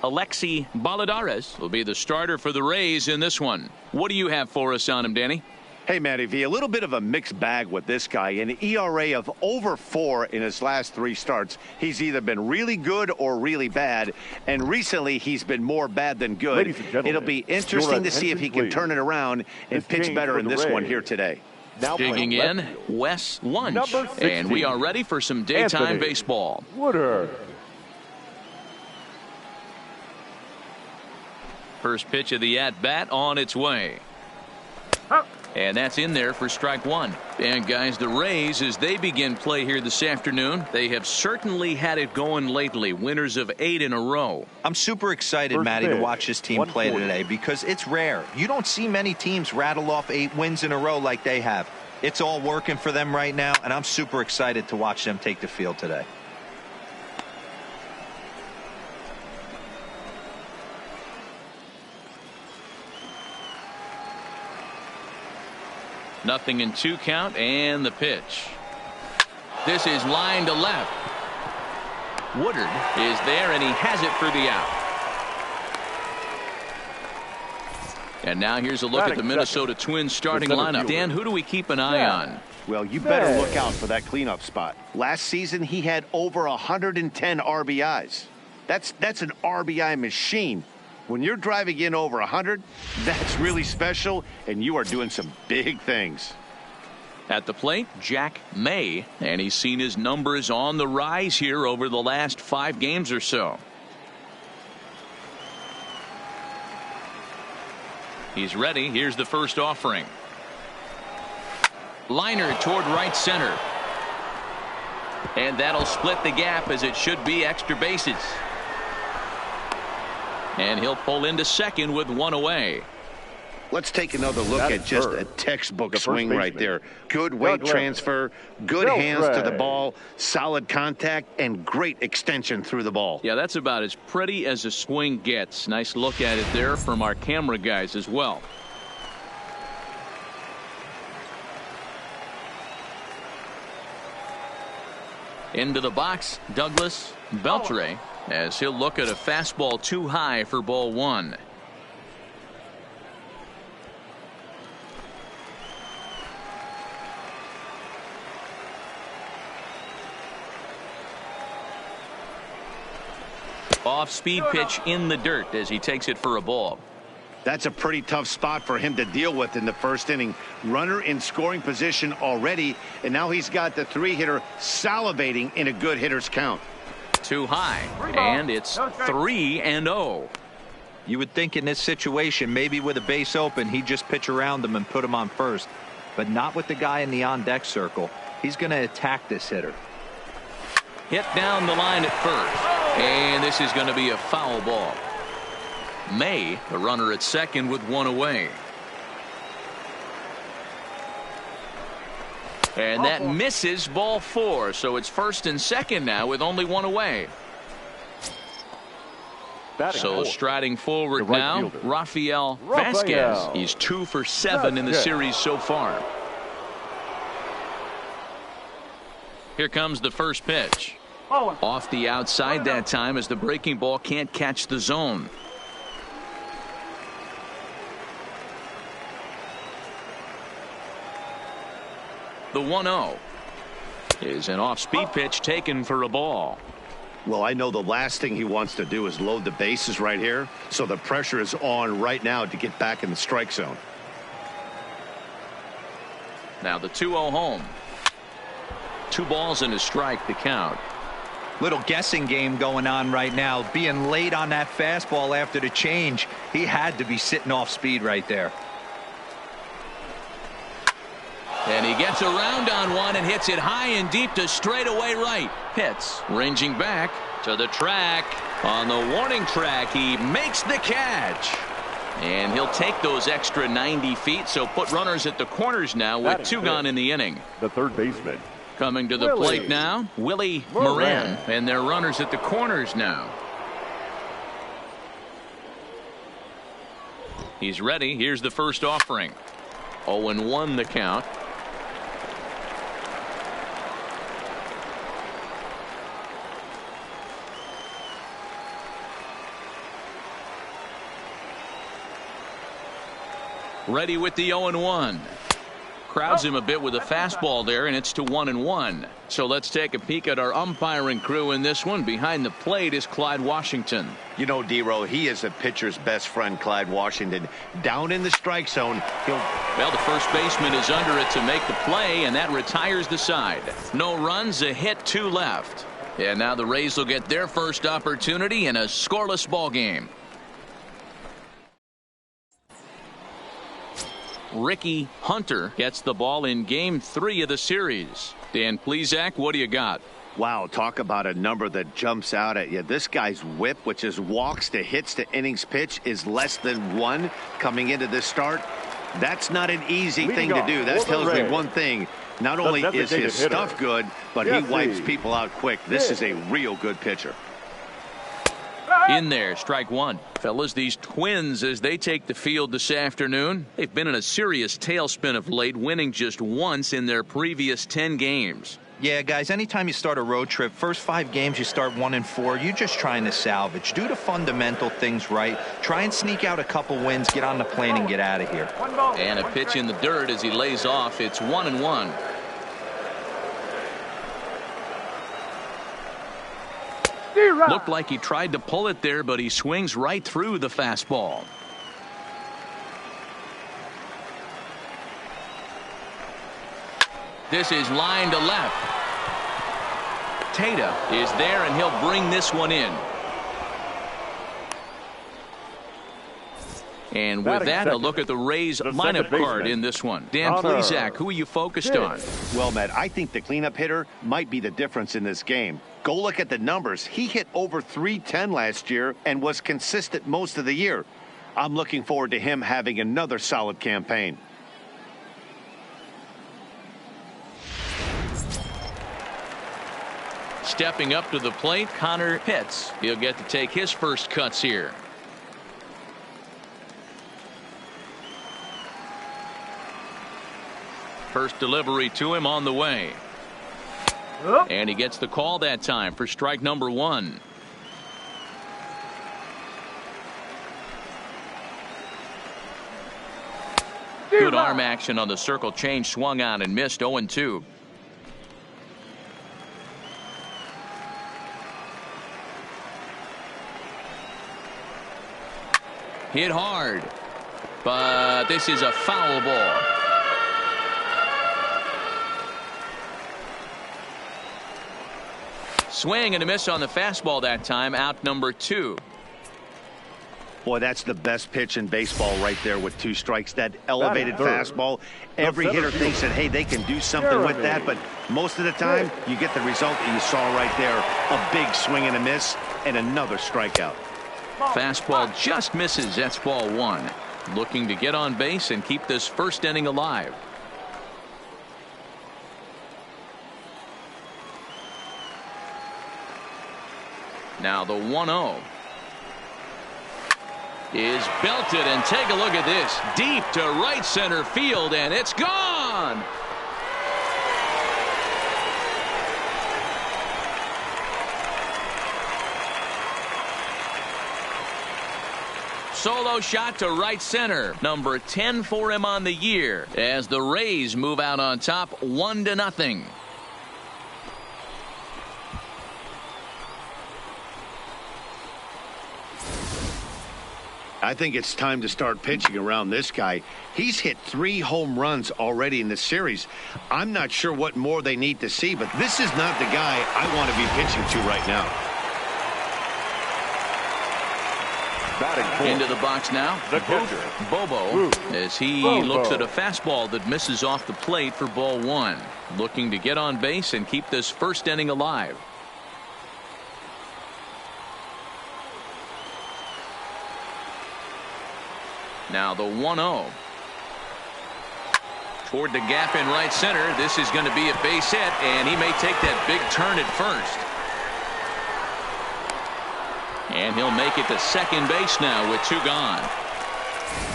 Alexi Baladares will be the starter for the Rays in this one. What do you have for us on him, Danny? Hey, Matty V, a little bit of a mixed bag with this guy. An ERA of over 4 in his last 3 starts. He's either been really good or really bad, and recently he's been more bad than good. It'll be interesting to see if he can turn it around and pitch better in this one here today. Now digging in, Wes Lunch, and we are ready for some daytime baseball. Woodard. First pitch of the at-bat on its way. And that's in there for strike 1. And guys, the Rays, as they begin play here this afternoon, they have certainly had it going lately. Winners of 8 in a row. I'm super excited, Matty, to watch this team play today because it's rare. You don't see many teams rattle off 8 wins in a row like they have. It's all working for them right now, and I'm super excited to watch them take the field today. Nothing in 2 count, and the pitch. This is line to left. Woodard is there, and he has it for the out. And now here's a look at the Minnesota Twins starting lineup. Dan, who do we keep an eye on? Well, you better look out for that cleanup spot. Last season, he had over 110 RBIs. That's an RBI machine. When you're driving in over 100, that's really special, and you are doing some big things. At the plate, Jack May, and he's seen his numbers on the rise here over the last 5 games or so. He's ready. Here's the first offering. Liner toward right center. And that'll split the gap, as it should be extra bases. And he'll pull into second with 1 away. Let's take another look at just a textbook swing right there. Good weight transfer, good hands to the ball, solid contact, and great extension through the ball. Yeah, that's about as pretty as a swing gets. Nice look at it there from our camera guys as well. Into the box, Douglas Beltre, as he'll look at a fastball too high for ball 1. Off-speed pitch in the dirt as he takes it for a ball. That's a pretty tough spot for him to deal with in the first inning. Runner in scoring position already, and now he's got the 3-hitter salivating in a good hitter's count. Too high, and it's 3-0. You would think in this situation, maybe with a base open, he'd just pitch around him and put him on first. But not with the guy in the on-deck circle. He's going to attack this hitter. Hit down the line at first, and this is going to be a foul ball. May, the runner at second with 1 away. And that misses ball 4, so it's first and second now with only 1 away. So striding forward now, Rafael Vasquez. He's 2 for 7 in the series so far. Here comes the first pitch. Off the outside that time, as the breaking ball can't catch the zone. The 1-0 is an off-speed pitch taken for a ball. Well, I know the last thing he wants to do is load the bases right here, so the pressure is on right now to get back in the strike zone. Now the 2-0 home. 2 balls and a strike to count. Little guessing game going on right now. Being late on that fastball after the change, he had to be sitting off speed right there. And he gets around on one and hits it high and deep to straightaway right. Pitts ranging back to the track. On the warning track, he makes the catch. And he'll take those extra 90 feet, so put runners at the corners now with 2 gone in the inning. The third baseman. Coming to the plate now, Willie Moran. And their runners at the corners now. He's ready. Here's the first offering. 0-1 the count. Ready with the 0-1. Crowds him a bit with a fastball there, and it's to 1-1. So let's take a peek at our umpiring crew in this one. Behind the plate is Clyde Washington. You know, D-Row, he is a pitcher's best friend, Clyde Washington. Down in the strike zone, Well, the first baseman is under it to make the play, and that retires the side. No runs, a hit, 2 left. And now the Rays will get their first opportunity in a scoreless ball game. Ricky Hunter gets the ball in game 3 of the series. Dan Plesac, what do you got? Wow, talk about a number that jumps out at you. This guy's whip, which is walks to hits to innings pitch, is less than 1 coming into this start. That's not an easy thing to do. That tells me one thing. Not only is his stuff good, but he wipes people out quick. This is a real good pitcher. In there, strike 1. Fellas, these Twins, as they take the field this afternoon, they've been in a serious tailspin of late, winning just once in their previous 10 games. Yeah, guys, anytime you start a road trip, first 5 games you start 1-4, you're just trying to salvage. Do the fundamental things right. Try and sneak out a couple wins, get on the plane, and get out of here. And a pitch in the dirt as he lays off. It's 1-1. Looked like he tried to pull it there, but he swings right through the fastball. This is line to left. Tata is there, and he'll bring this one in. And with that, a look at the Rays lineup card in this one. Dan Plesac, who are you focused on? Well, Matt, I think the cleanup hitter might be the difference in this game. Go look at the numbers. He hit over .310 last year and was consistent most of the year. I'm looking forward to him having another solid campaign. Stepping up to the plate, Connor Pitts. He'll get to take his first cuts here. First delivery to him on the way. And he gets the call that time for strike number 1. Good arm action on the circle change, swung on and missed. 0-2. Hit hard, but this is a foul ball. Swing and a miss on the fastball that time. Out number 2. Boy, that's the best pitch in baseball right there with 2 strikes. That elevated fastball. Every hitter thinks that, hey, they can do something with that, but most of the time you get the result that you saw right there. A big swing and a miss and another strikeout. Fastball just misses. That's ball 1. Looking to get on base and keep this first inning alive. Now the 1-0 is belted, and take a look at this. Deep to right center field, and it's gone. Solo shot to right center. Number 10 for him on the year as the Rays move out on top 1-0. I think it's time to start pitching around this guy. He's hit 3 home runs already in this series. I'm not sure what more they need to see, but this is not the guy I want to be pitching to right now. Into the box now, the catcher, Bobo, as he looks at a fastball that misses off the plate for ball 1. Looking to get on base and keep this first inning alive. Now the 1-0. Toward the gap in right center. This is going to be a base hit, and he may take that big turn at first. And he'll make it to second base now with 2 gone.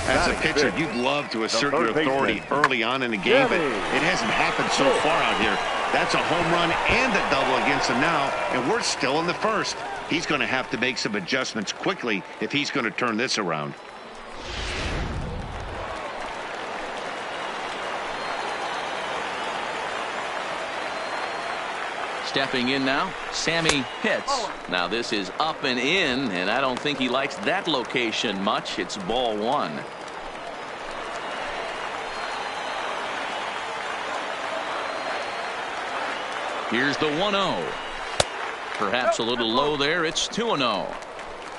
As a pitcher, you'd love to assert your authority early on in the game, but it hasn't happened so far out here. That's a home run and a double against him now, and we're still in the first. He's going to have to make some adjustments quickly if he's going to turn this around. Stepping in now, Sammy Pitts. Now this is up and in, and I don't think he likes that location much. It's ball one. Here's the 1-0. Perhaps a little low there. It's 2-0.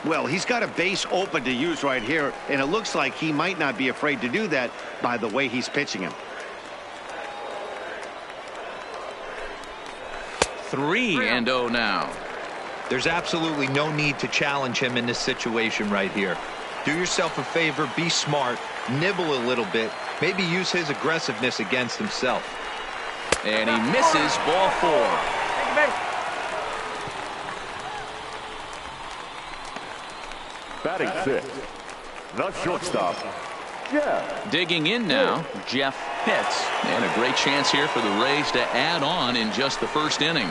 Well, he's got a base open to use right here, and it looks like he might not be afraid to do that by the way he's pitching him. 3-0 now. There's absolutely no need to challenge him in this situation right here. Do yourself a favor, be smart, nibble a little bit, maybe use his aggressiveness against himself. And he misses, ball four. Batting six, the shortstop, Jeff. Digging in now, Jeff Pitts. And a great chance here for the Rays to add on in just the first inning.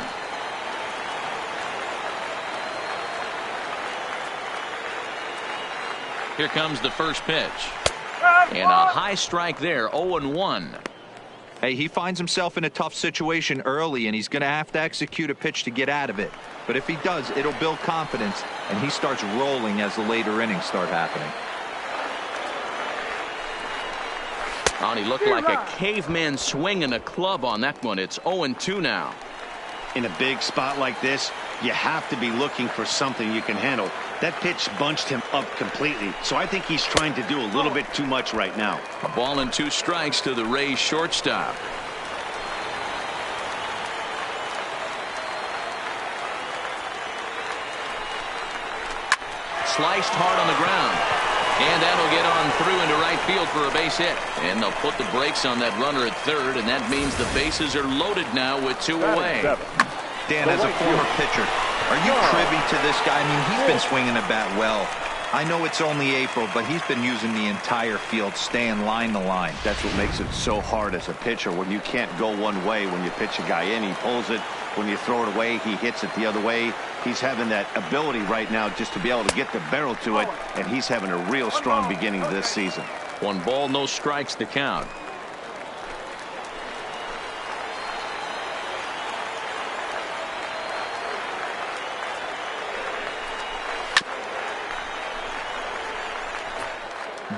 Here comes the first pitch. And a high strike there, 0-1. Hey, he finds himself in a tough situation early, and he's going to have to execute a pitch to get out of it. But if he does, it'll build confidence, and he starts rolling as the later innings start happening. Oh, and he looked like a caveman swinging a club on that one. It's 0-2 now. In a big spot like this, you have to be looking for something you can handle. That pitch bunched him up completely, so I think he's trying to do a little bit too much right now. A ball and 2 strikes to the Rays shortstop. Sliced hard on the ground. And that'll get on through into right field for a base hit. And they'll put the brakes on that runner at third, and that means the bases are loaded now with 2 away. Dan, as a former pitcher, are you privy to this guy? I mean, he's been swinging the bat well. I know it's only April, but he's been using the entire field, staying line to line. That's what makes it so hard as a pitcher when you can't go one way. When you pitch a guy in, he pulls it. When you throw it away, he hits it the other way. He's having that ability right now just to be able to get the barrel to it, and he's having a real strong beginning of this season. 1 ball, no strikes to count.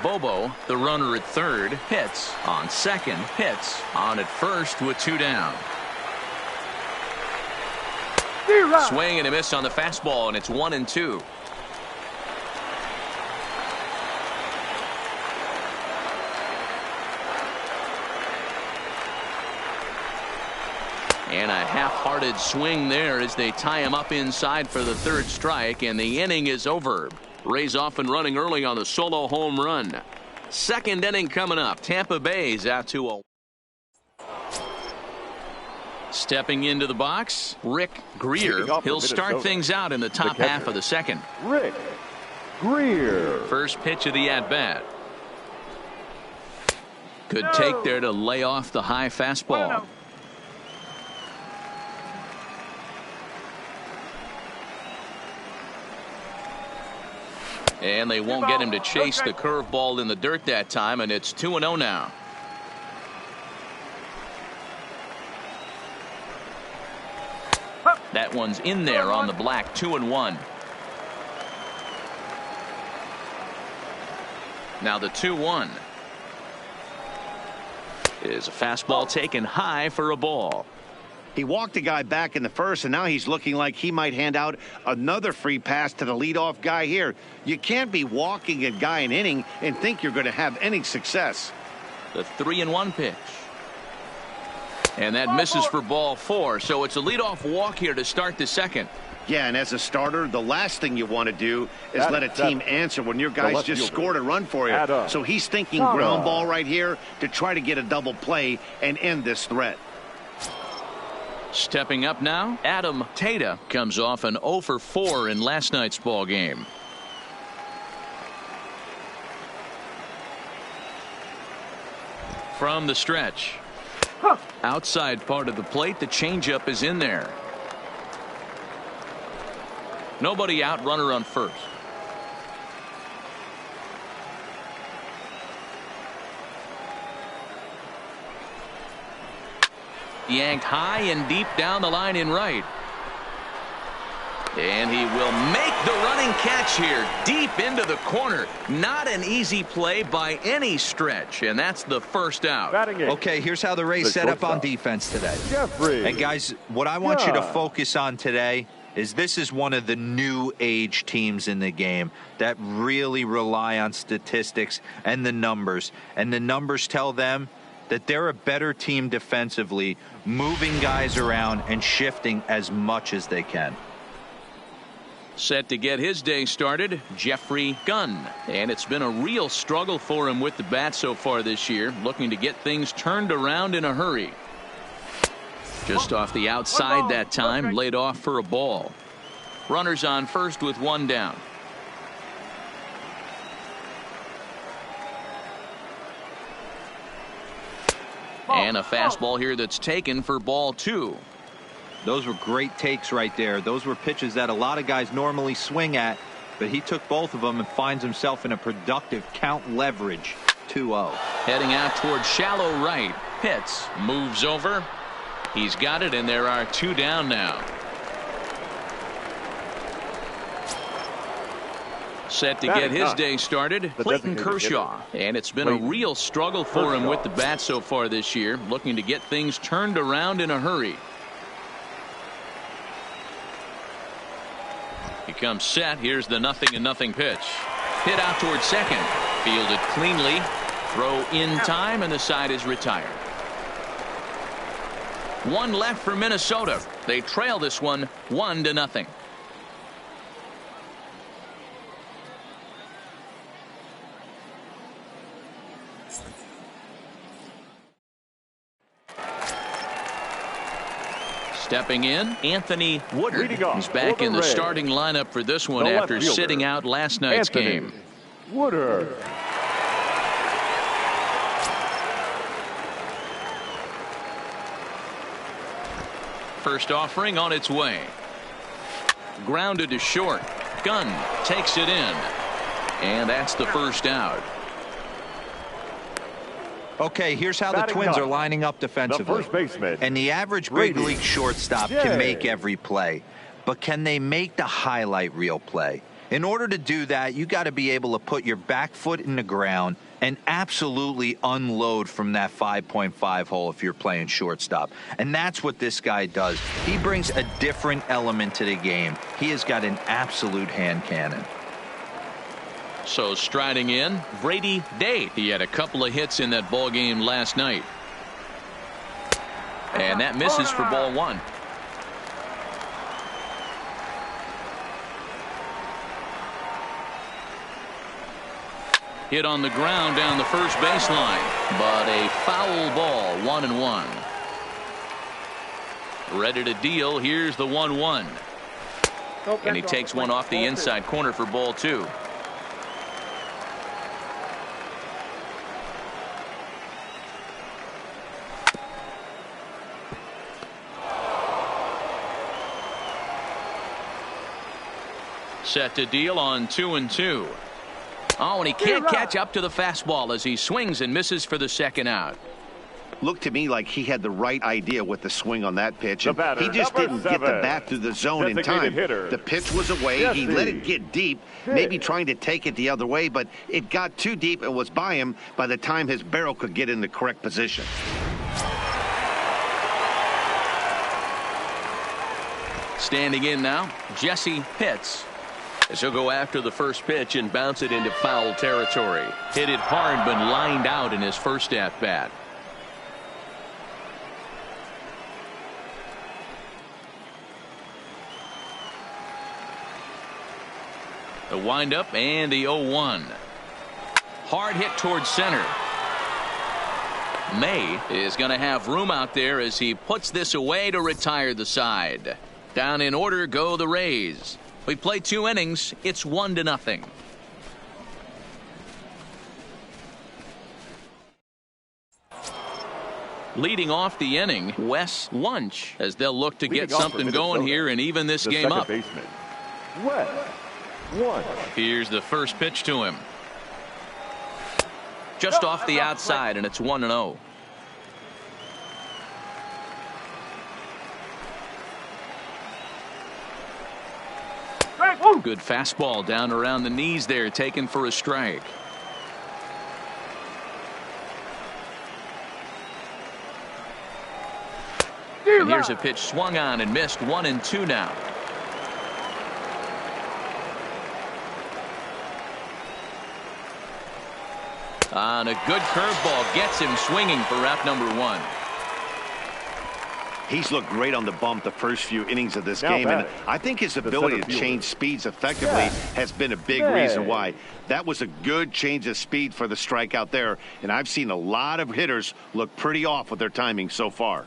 Bobo, the runner at third, hits. On second, hits. On at first with 2 down. Swing and a miss on the fastball, and it's 1-2. And a half-hearted swing there as they tie him up inside for the 3rd strike, and the inning is over. Rays off and running early on the solo home run. 2nd inning coming up. Tampa Bay's out 2-0. Stepping into the box, Rick Greer. He'll start things out in the top half of the 2nd. Rick Greer. First pitch of the at-bat. Good take there to lay off the high fastball. And they won't get him to chase the curveball in the dirt that time, and it's 2-0 now. That one's in there on the black. 2-1. Now the 2-1 is a fastball taken high for a ball. He walked a guy back in the first, and now he's looking like he might hand out another free pass to the leadoff guy here. You can't be walking a guy an inning and think you're going to have any success. The 3-1 pitch. And that misses for ball 4. So it's a leadoff walk here to start the 2nd. Yeah, and as a starter, the last thing you want to do is let a team answer when your guys just scored a run for you. So he's thinking ground ball right here to try to get a double play and end this threat. Stepping up now, Adam Tata comes off an 0 for 4 in last night's ball game. From the stretch. Outside part of the plate, the changeup is in there. Nobody out, runner on first. Yanked high and deep down the line in right. And he will make the running catch here deep into the corner. Not an easy play by any stretch, and that's the first out. Okay, here's how the Rays set up on defense today. And guys, what I want you to focus on today is this is one of the new age teams in the game that really rely on statistics and the numbers. And the numbers tell them that they're a better team defensively, moving guys around and shifting as much as they can. Set to get his day started, Jeffrey Gunn. And it's been a real struggle for him with the bat so far this year, looking to get things turned around in a hurry. Just off the outside that time, laid off for a ball. Runners on first with one down. And a fastball here that's taken for ball 2. Those were great takes right there. Those were pitches that a lot of guys normally swing at, but he took both of them and finds himself in a productive count leverage. 2-0. Heading out towards shallow right. Pitts moves over. He's got it, and there are 2 down now. Set to get his day started, Clayton Kershaw. And it's been a real struggle for him with the bat so far this year, looking to get things turned around in a hurry. He comes set. Here's the 0-0 pitch. Hit out towards second. Fielded cleanly. Throw in time, and the side is retired. 1 left for Minnesota. They trail this one 1-0. Stepping in, Anthony Woodard. He's back in the starting lineup for this one after sitting out last night's game. Woodard. First offering on its way. Grounded to short. Gunn takes it in. And that's the first out. Okay, here's how the Twins are lining up defensively. The first baseman. And the average big league shortstop can make every play. But can they make the highlight reel play? In order to do that, you got to be able to put your back foot in the ground and absolutely unload from that 5.5 hole if you're playing shortstop. And that's what this guy does. He brings a different element to the game. He has got an absolute hand cannon. So striding in, Brady Day. He had a couple of hits in that ball game last night. And that misses for ball 1. Hit on the ground down the first baseline, but a foul ball. 1-1. Ready to deal. Here's the 1-1. And he takes one off the inside corner for ball 2. Set to deal on 2-2. Oh, and he can't catch up to the fastball as he swings and misses for the second out. Looked to me like he had the right idea with the swing on that pitch. And he just didn't get the bat through the zone in time. The pitch was away. He let it get deep, maybe trying to take it the other way, but it got too deep and was by him by the time his barrel could get in the correct position. Standing in now, Jesse Pitts. As he'll go after the first pitch and bounce it into foul territory. Hit it hard, but lined out in his first at bat. The windup and the 0-1. Hard hit towards center. May is going to have room out there as he puts this away to retire the side. Down in order go the Rays. We play 2 innings. It's 1-0. Leading off the inning, Wes Wunsch, as they'll look to get something going here and even this game up. Baseman, Wes Wunsch. Here's the first pitch to him. Just off the outside, and it's 1-0. Good fastball down around the knees there, taken for a strike. And here's a pitch swung on and missed. 1-2 now. On a good curveball, gets him swinging for route number 1. He's looked great on the bump the first few innings of this game, and I think his ability to change speeds effectively has been a big reason why. That was a good change of speed for the strikeout there, and I've seen a lot of hitters look pretty off with their timing so far.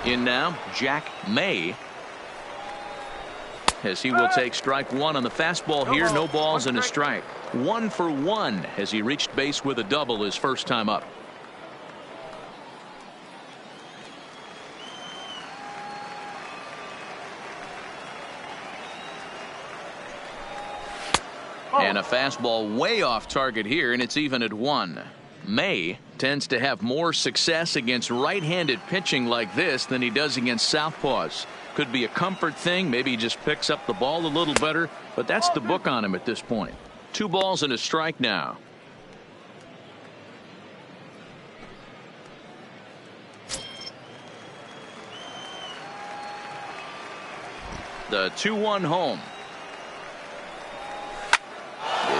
In now, Jack May, as he will take strike 1 on the fastball here. No balls and a strike. 1 for 1 as he reached base with a double his first time up. And a fastball way off target here, and it's even at 1. May tends to have more success against right-handed pitching like this than he does against southpaws. Could be a comfort thing. Maybe he just picks up the ball a little better, but that's the book on him at this point. 2 balls and a strike now. The 2-1 home.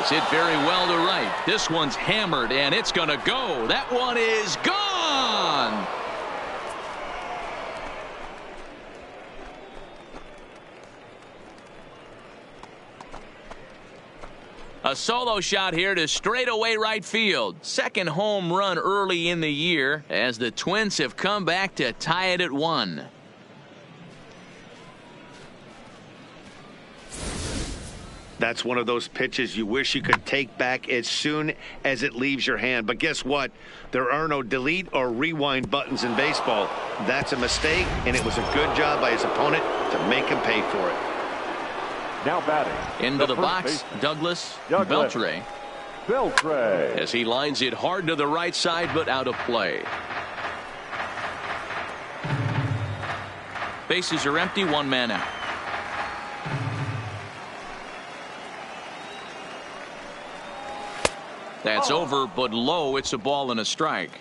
Is hit very well to right. This one's hammered, and it's going to go. That one is gone. A solo shot here to straightaway right field. Second home run early in the year as the Twins have come back to tie it at 1. That's one of those pitches you wish you could take back as soon as it leaves your hand. But guess what? There are no delete or rewind buttons in baseball. That's a mistake, and it was a good job by his opponent to make him pay for it. Now batting. Into the box, Douglas Beltre. As he lines it hard to the right side, but out of play. Bases are empty, 1 man out. That's over, but low. It's a ball and a strike.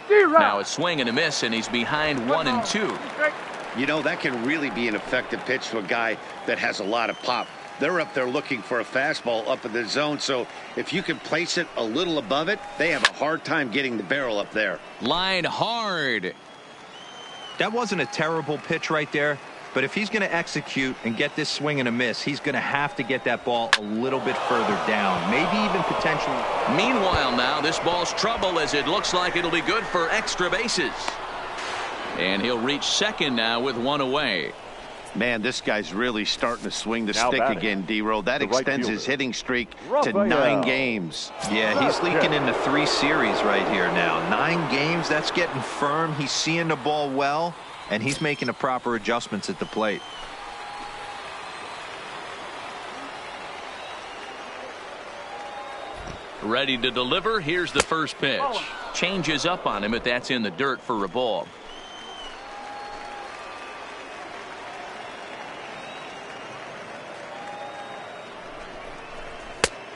Now it's swing and a miss, and he's behind 1-2. You know, that can really be an effective pitch to a guy that has a lot of pop. They're up there looking for a fastball up in the zone, so if you can place it a little above it, they have a hard time getting the barrel up there. Line hard. That wasn't a terrible pitch right there. But if he's going to execute and get this swing and a miss, he's going to have to get that ball a little bit further down, maybe even potentially. Meanwhile, now this ball's trouble as it looks like it'll be good for extra bases. And he'll reach second now with 1 away. Man, this guy's really starting to swing the stick again, D-Row. That extends his hitting streak to 9 games. Yeah, he's leaking into 3 series right here now. 9 games, that's getting firm. He's seeing the ball well. And he's making the proper adjustments at the plate. Ready to deliver. Here's the first pitch. Changes up on him, but that's in the dirt for a ball.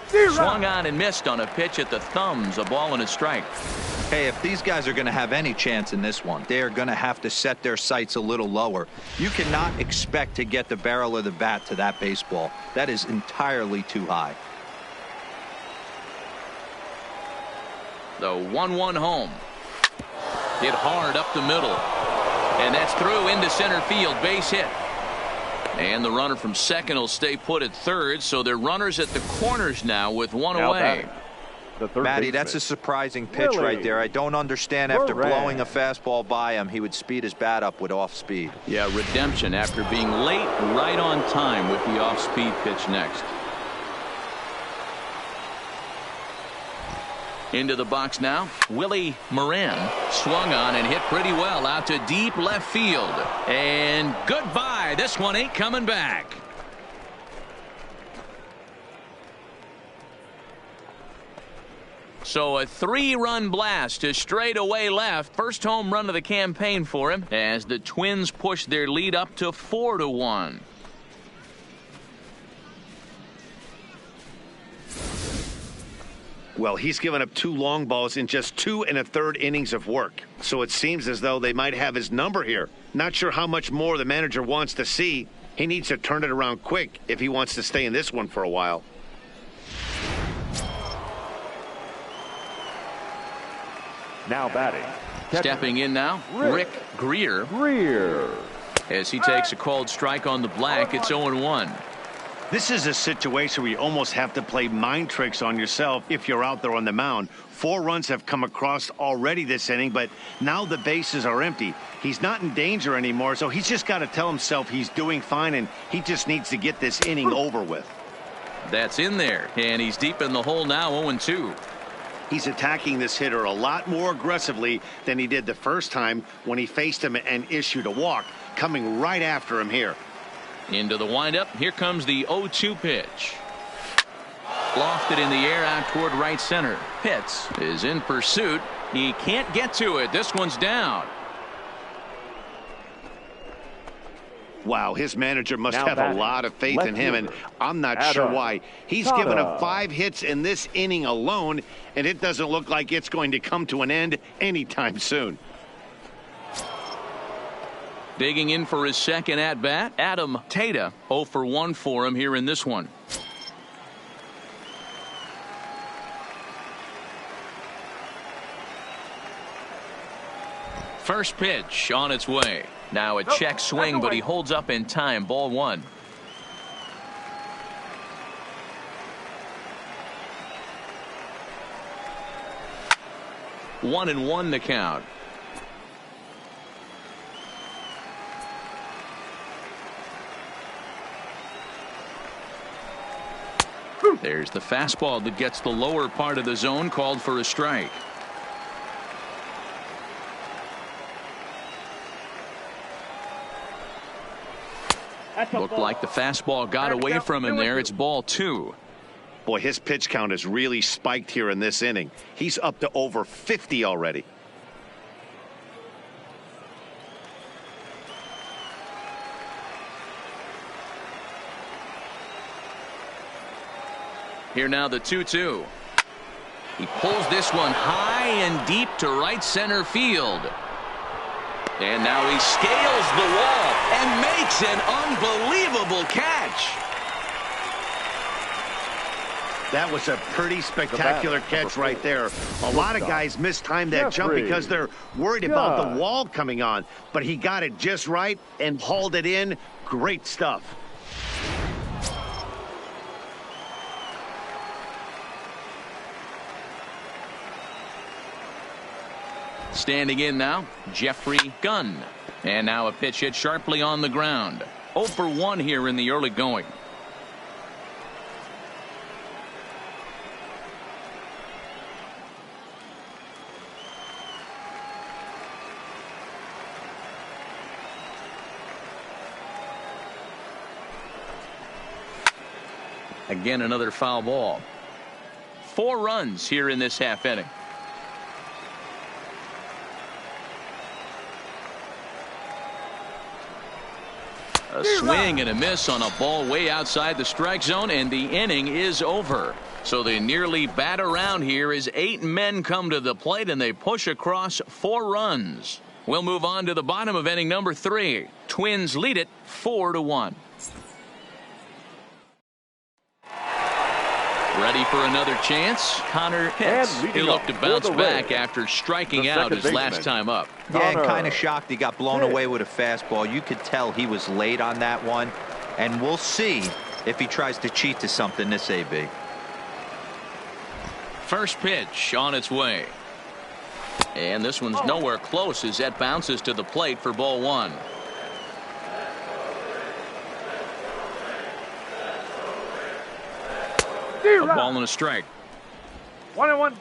Swung on and missed on a pitch at the thumbs. A ball and a strike. Hey, if these guys are going to have any chance in this one, they are going to have to set their sights a little lower. You cannot expect to get the barrel of the bat to that baseball. That is entirely too high. The 1-1 home. Hit hard up the middle. And that's through into center field. Base hit. And the runner from second will stay put at third, so they're runners at the corners now with 1 away. Matty, that's a surprising pitch right there. I don't understand after blowing a fastball by him, he would speed his bat up with off speed. Yeah, redemption after being late, right on time with the off speed pitch next. Into the box now, Willie Moran swung on and hit pretty well out to deep left field. And goodbye. This one ain't coming back. So a 3-run blast to straightaway left. First home run of the campaign for him as the Twins push their lead up to 4-1. Well, he's given up 2 long balls in just 2 1/3 innings of work. So it seems as though they might have his number here. Not sure how much more the manager wants to see. He needs to turn it around quick if he wants to stay in this one for a while. Now batting. Stepping in now, Rick Greer. As he takes a called strike on the black, it's 0-1. This is a situation where you almost have to play mind tricks on yourself if you're out there on the mound. 4 runs have come across already this inning, but now the bases are empty. He's not in danger anymore, so he's just got to tell himself he's doing fine, and he just needs to get this inning over with. That's in there, and he's deep in the hole now, 0-2. He's attacking this hitter a lot more aggressively than he did the first time when he faced him and issued a walk, coming right after him here. Into the windup. Here comes the 0-2 pitch. Lofted in the air out toward right center. Pitts is in pursuit. He can't get to it. This one's down. Wow, his manager must have a lot of faith in him, and I'm not sure why. He's given up 5 hits in this inning alone, and it doesn't look like it's going to come to an end anytime soon. Digging in for his second at-bat, Adam Tata. 0 for 1 for him here in this one. First pitch on its way. Now a check swing, but he holds up in time. Ball 1. One and 1 the count. There's the fastball that gets the lower part of the zone, called for a strike. Looked like the fastball got away from him there. It's ball 2. Boy, his pitch count has really spiked here in this inning. He's up to over 50 already. Here now the 2-2. He pulls this one high and deep to right center field. And now he scales the wall and makes an unbelievable catch. That was a pretty spectacular catch right there. A lot of guys mistime that jump because they're worried about the wall coming on. But he got it just right and hauled it in. Great stuff. Standing in now, Jeffrey Gunn. And now a pitch hit sharply on the ground. 0 for 1 here in the early going. Again, another foul ball. 4 runs here in this half inning. A swing and a miss on a ball way outside the strike zone, and the inning is over. So they nearly bat around here as 8 men come to the plate, and they push across 4 runs. We'll move on to the bottom of inning number 3. Twins lead it 4-1. Ready for another chance? Connor Pitts. He looked to bounce back after striking out his last time up. Yeah, and kind of shocked he got blown away with a fastball. You could tell he was late on that one. And we'll see if he tries to cheat to something this AB. First pitch on its way. And this one's nowhere close as that bounces to the plate for ball 1. A ball and a strike. 1-1.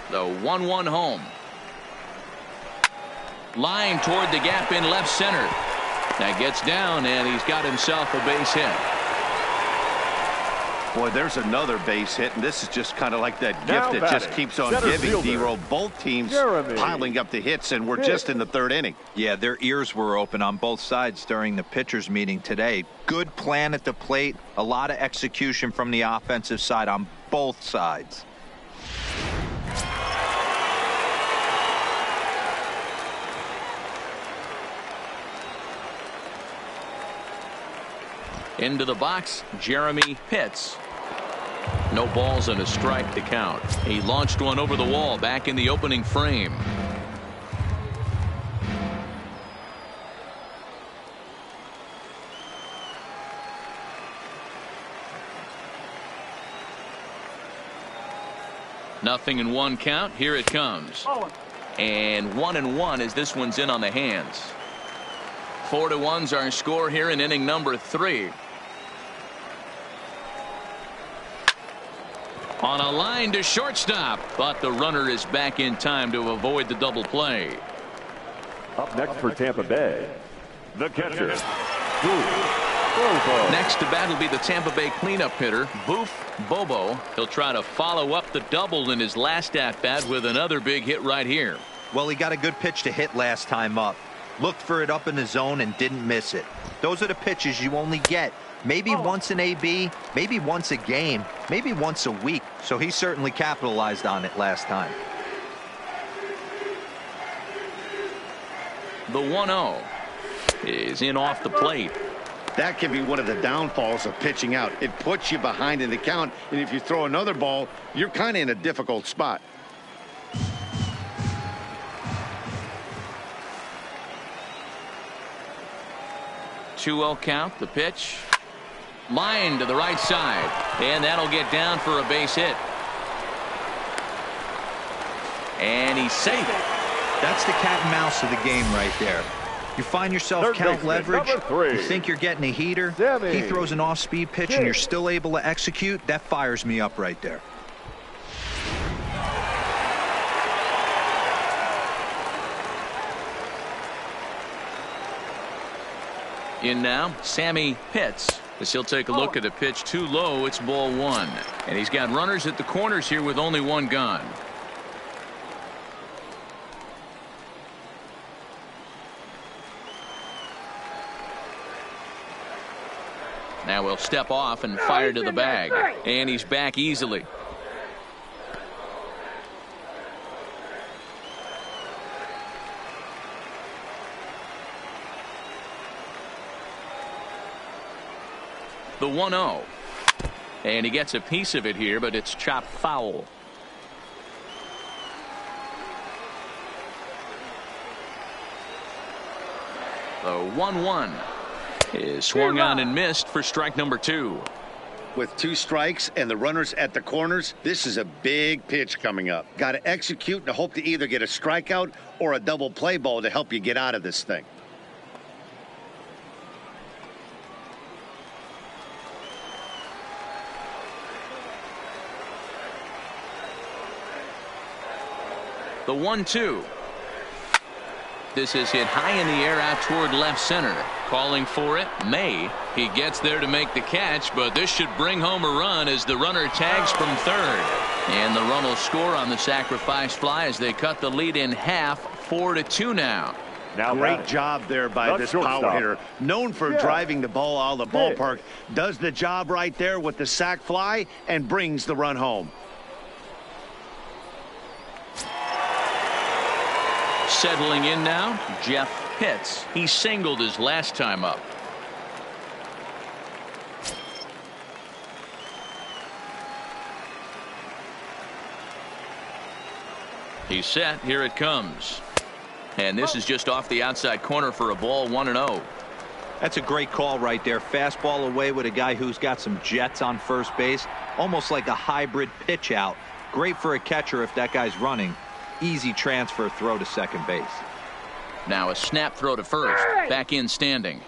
The 1-1 home. Line toward the gap in left center. That gets down, and he's got himself a base hit. Boy, there's another base hit, and this is just kind of like that Now gift that just batting, keeps on center giving, fielder, D-Roll. Both teams Jeremy piling up the hits, and we're just in the third inning. Yeah, their ears were open on both sides during the pitchers meeting today. Good plan at the plate, a lot of execution from the offensive side on both sides. Into the box, Jeremy Pitts. No balls and a strike to count. He launched one over the wall back in the opening frame. Nothing in one count. Here it comes. And 1-1 as this one's in on the hands. 4-1's our score here in inning number 3. On a line to shortstop, but the runner is back in time to avoid the double play. Up next for Tampa Bay, the catcher, Boof Bobo. Next to bat will be the Tampa Bay cleanup hitter, Boof Bobo. He'll try to follow up the double in his last at-bat with another big hit right here. Well, he got a good pitch to hit last time up. Looked for it up in the zone and didn't miss it. Those are the pitches you only get maybe once in AB, maybe once a game, maybe once a week. So he certainly capitalized on it last time. The 1-0 is in off the plate. That can be one of the downfalls of pitching out. It puts you behind in the count, and if you throw another ball, you're kind of in a difficult spot. Two-0 count. The pitch. Line to the right side. And that'll get down for a base hit. And he's safe. That's the cat and mouse of the game right there. You find yourself Third count baseman, leverage. number 3. You think you're getting a heater. Sammy He throws an off-speed pitch and you're still able to execute. That fires me up right there. In now, Sammy Pitts. As he'll take a look at a pitch too low, it's ball 1. And he's got runners at the corners here with only one gone. Now he'll step off and fire to the bag. And he's back easily. The 1-0. And he gets a piece of it here, but it's chopped foul. The 1-1 is swung on and missed for strike number 2. With 2 strikes and the runners at the corners, this is a big pitch coming up. Got to execute and hope to either get a strikeout or a double play ball to help you get out of this thing. The 1-2. This is hit high in the air out toward left center. Calling for it, May. He gets there to make the catch, but this should bring home a run as the runner tags from third. And the run will score on the sacrifice fly as they cut the lead in half, 4-2 now. Now Great job there by the this shortstop. power hitter. Known for driving the ball out of the Pitch. ballpark. Does the job right there with the sac fly and brings the run home. Settling in now, Jeff Pitts. He singled his last time up. He's set. Here it comes. And this is just off the outside corner for a ball, 1-0. That's a great call right there. Fastball away with a guy who's got some jets on first base. Almost like a hybrid pitch out. Great for a catcher if that guy's running. Easy transfer throw to second base. Now a snap throw to first. Back in standing.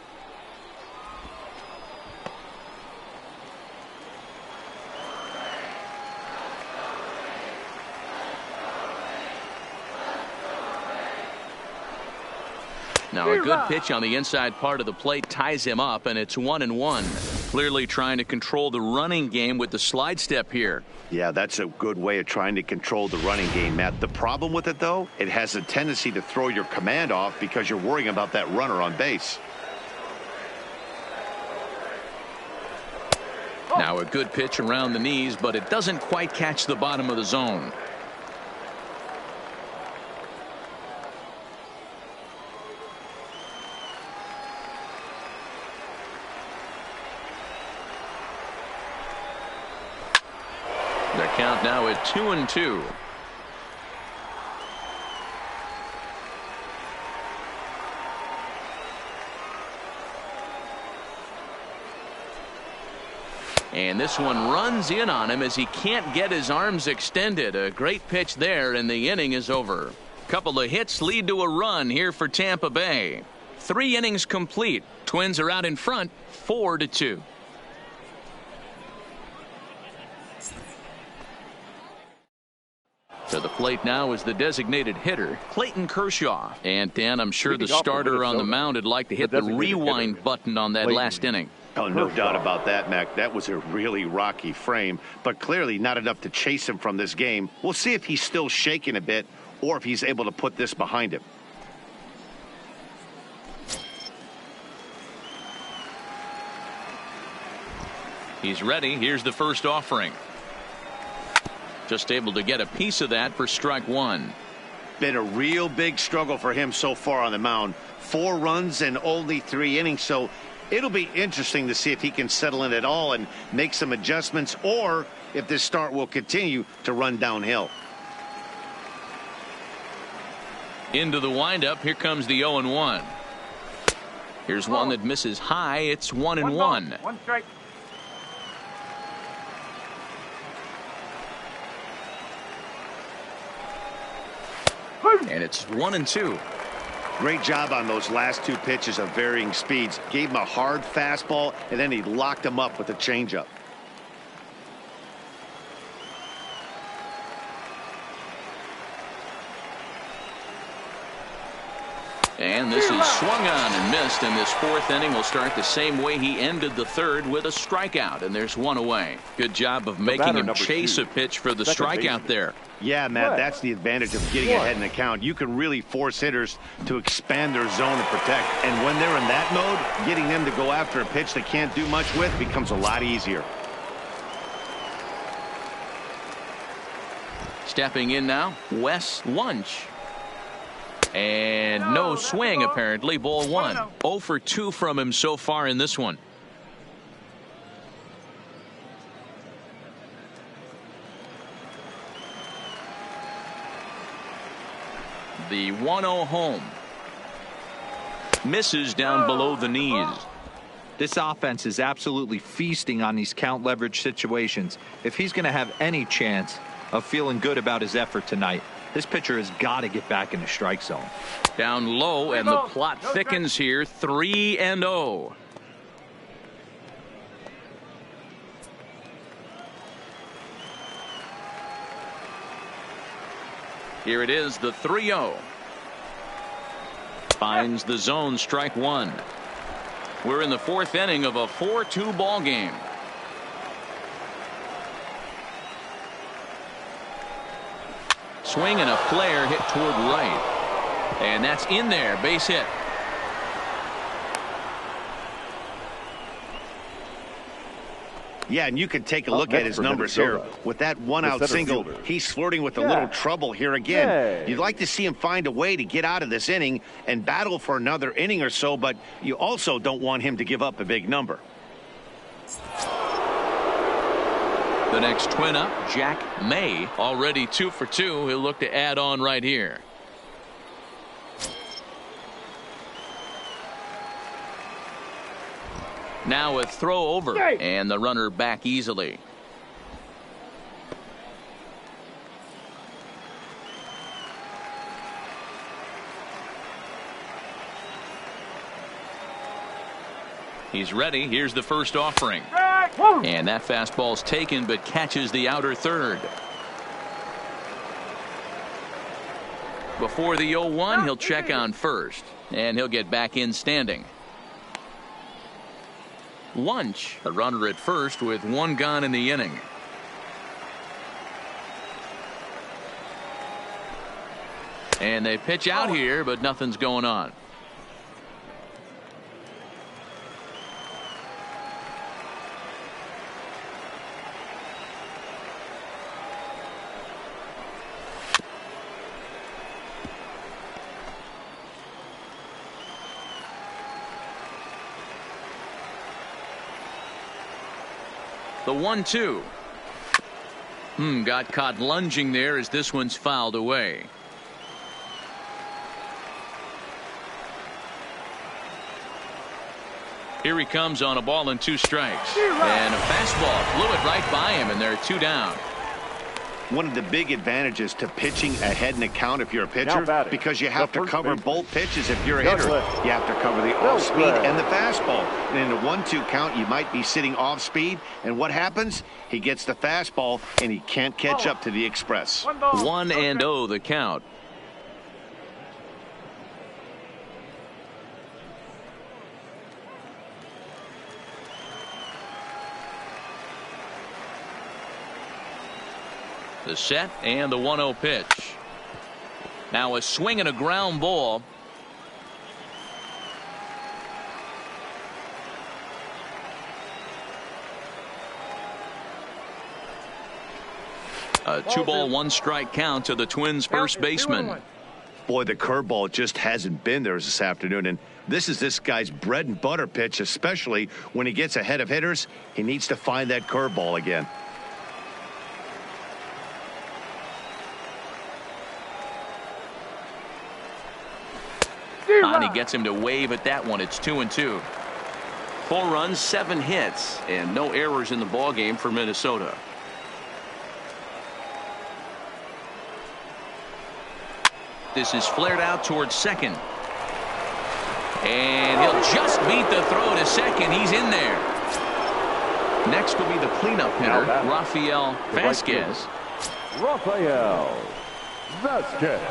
Now a good pitch on the inside part of the plate ties him up, and it's 1-1. Clearly trying to control the running game with the slide step here. Yeah, that's a good way of trying to control the running game, Matt. The problem with it, though, it has a tendency to throw your command off because you're worrying about that runner on base. Now a good pitch around the knees, but it doesn't quite catch the bottom of the zone. The count now at 2-2. And this one runs in on him as he can't get his arms extended. A great pitch there, and the inning is over. Couple of hits lead to a run here for Tampa Bay. 3 innings complete. Twins are out in front, 4-2. To the plate now is the designated hitter, Clayton Kershaw. And Dan, I'm sure the starter on the mound would like to hit the rewind button on that last inning. Oh, no doubt about that, Mac. That was a really rocky frame, but clearly not enough to chase him from this game. We'll see if he's still shaking a bit or if he's able to put this behind him. He's ready. Here's the first offering. Just able to get a piece of that for strike one. Been a real big struggle for him so far on the mound. 4 runs in only 3 innings, so it'll be interesting to see if he can settle in at all and make some adjustments, or if this start will continue to run downhill. Into the windup. Here comes the 0-1. Here's one that misses high. It's 1-1. 1 strike. And it's 1-2. Great job on those last 2 pitches of varying speeds. Gave him a hard fastball, and then he locked him up with a changeup. And this is swung on and missed, and this 4th inning will start the same way he ended the 3rd, with a strikeout, and there's 1 away. Good job of making him chase a pitch for the strikeout there. Yeah, Matt, that's the advantage of getting ahead in the count. You can really force hitters to expand their zone to protect, and when they're in that mode, getting them to go after a pitch they can't do much with becomes a lot easier. Stepping in now, Wes Lunch. And no swing, apparently. Ball 1. 0 for 2 from him so far in this one. The 1-0 home. Misses down below the knees. This offense is absolutely feasting on these count leverage situations. If he's going to have any chance of feeling good about his effort tonight, this pitcher has got to get back in the strike zone. Down low, and the plot thickens here. 3-0. Here it is, the 3-0. Finds the zone, strike 1. We're in the 4th inning of a 4-2 ball game. Swing and a flare hit toward right. And that's in there. Base hit. Yeah, and you can take a look at his numbers here. With that 1-out single, he's flirting with a little trouble here again. You'd like to see him find a way to get out of this inning and battle for another inning or so, but you also don't want him to give up a big number. The next twin up, Jack May, already 2 for 2. He'll look to add on right here. Now a throw over, and the runner back easily. He's ready. Here's the first offering. And that fastball's taken, but catches the outer third. Before the 0-1, he'll check on first, and he'll get back in standing. Wunsch, a runner at first with one gone in the inning. And they pitch out here, but nothing's going on. The 1-2. Got caught lunging there as this one's fouled away. Here he comes on a ball and 2 strikes. And a fastball flew it right by him, and they're 2 down. One of the big advantages to pitching ahead in the count if you're a pitcher, because you have to cover both pitches if you're a hitter. You have to cover the off speed and the fastball. And in a 1-2 count, you might be sitting off speed. And what happens? He gets the fastball, and he can't catch up to the express. 1-0 the count. The set and the 1-0 pitch. Now a swing and a ground ball. A 2-ball 1-strike count to the Twins first baseman. Boy, the curveball just hasn't been there this afternoon, and this is this guy's bread and butter pitch, especially when he gets ahead of hitters. He needs to find that curveball again. And he gets him to wave at that one. It's 2-2. 4 runs, 7 hits, and no errors in the ball game for Minnesota. This is flared out towards second. And he'll just beat the throw to second. He's in there. Next will be the cleanup hitter, Rafael Vasquez. Rafael Vasquez.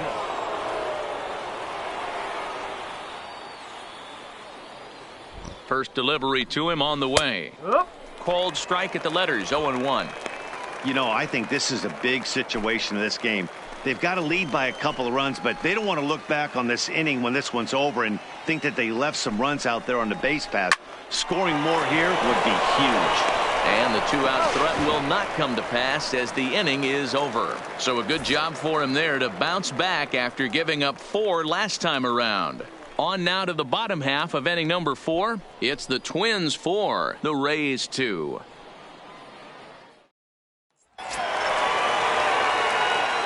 First delivery to him on the way. Called strike at the letters, 0-1. You know, I think this is a big situation in this game. They've got to lead by a couple of runs, but they don't want to look back on this inning when this one's over and think that they left some runs out there on the base path. Scoring more here would be huge. And the 2-out threat will not come to pass as the inning is over. So a good job for him there to bounce back after giving up 4 last time around. On now to the bottom half of inning number 4. It's the Twins 4, the Rays 2.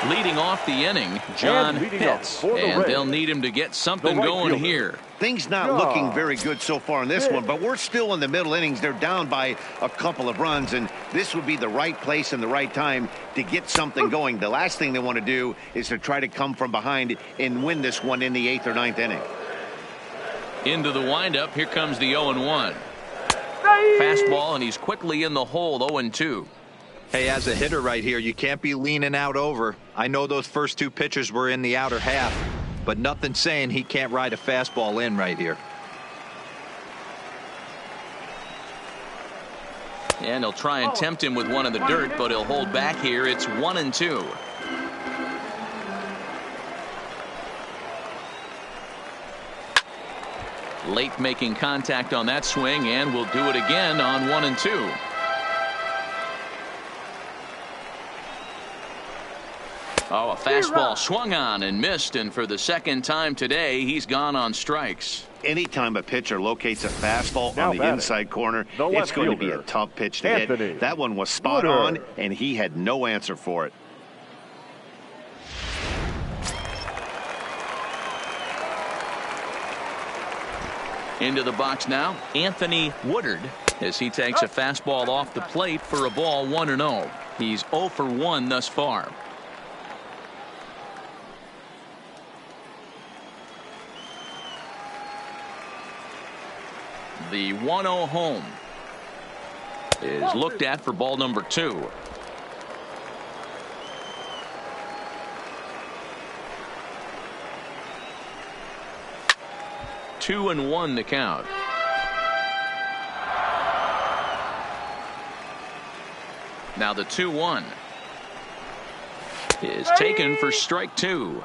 Leading off the inning, John Pitts, and they'll need him to get something going here. Things not looking very good so far in this one, but we're still in the middle innings. They're down by a couple of runs, and this would be the right place and the right time to get something going. The last thing they want to do is to try to come from behind and win this one in the 8th or 9th inning. Into the windup, here comes the 0-1. Fastball, and he's quickly in the hole, 0-2. Hey, as a hitter right here, you can't be leaning out over. I know those first 2 pitchers were in the outer half, but nothing saying he can't ride a fastball in right here. And he'll try and tempt him with one in the dirt, but he'll hold back here. It's 1-2. Late making contact on that swing, and will do it again on 1-2. Oh, a fastball swung on and missed, and for the second time today, he's gone on strikes. Anytime a pitcher locates a fastball on the inside corner, it's going to be a tough pitch to hit. That one was spot on, and he had no answer for it. Into the box now, Anthony Woodard, as he takes a fastball off the plate for a ball, 1-0. He's 0 for 1 thus far. The 1-0 home is looked at for ball number 2. Two and 1 the count. Now the 2-1 is taken for strike 2.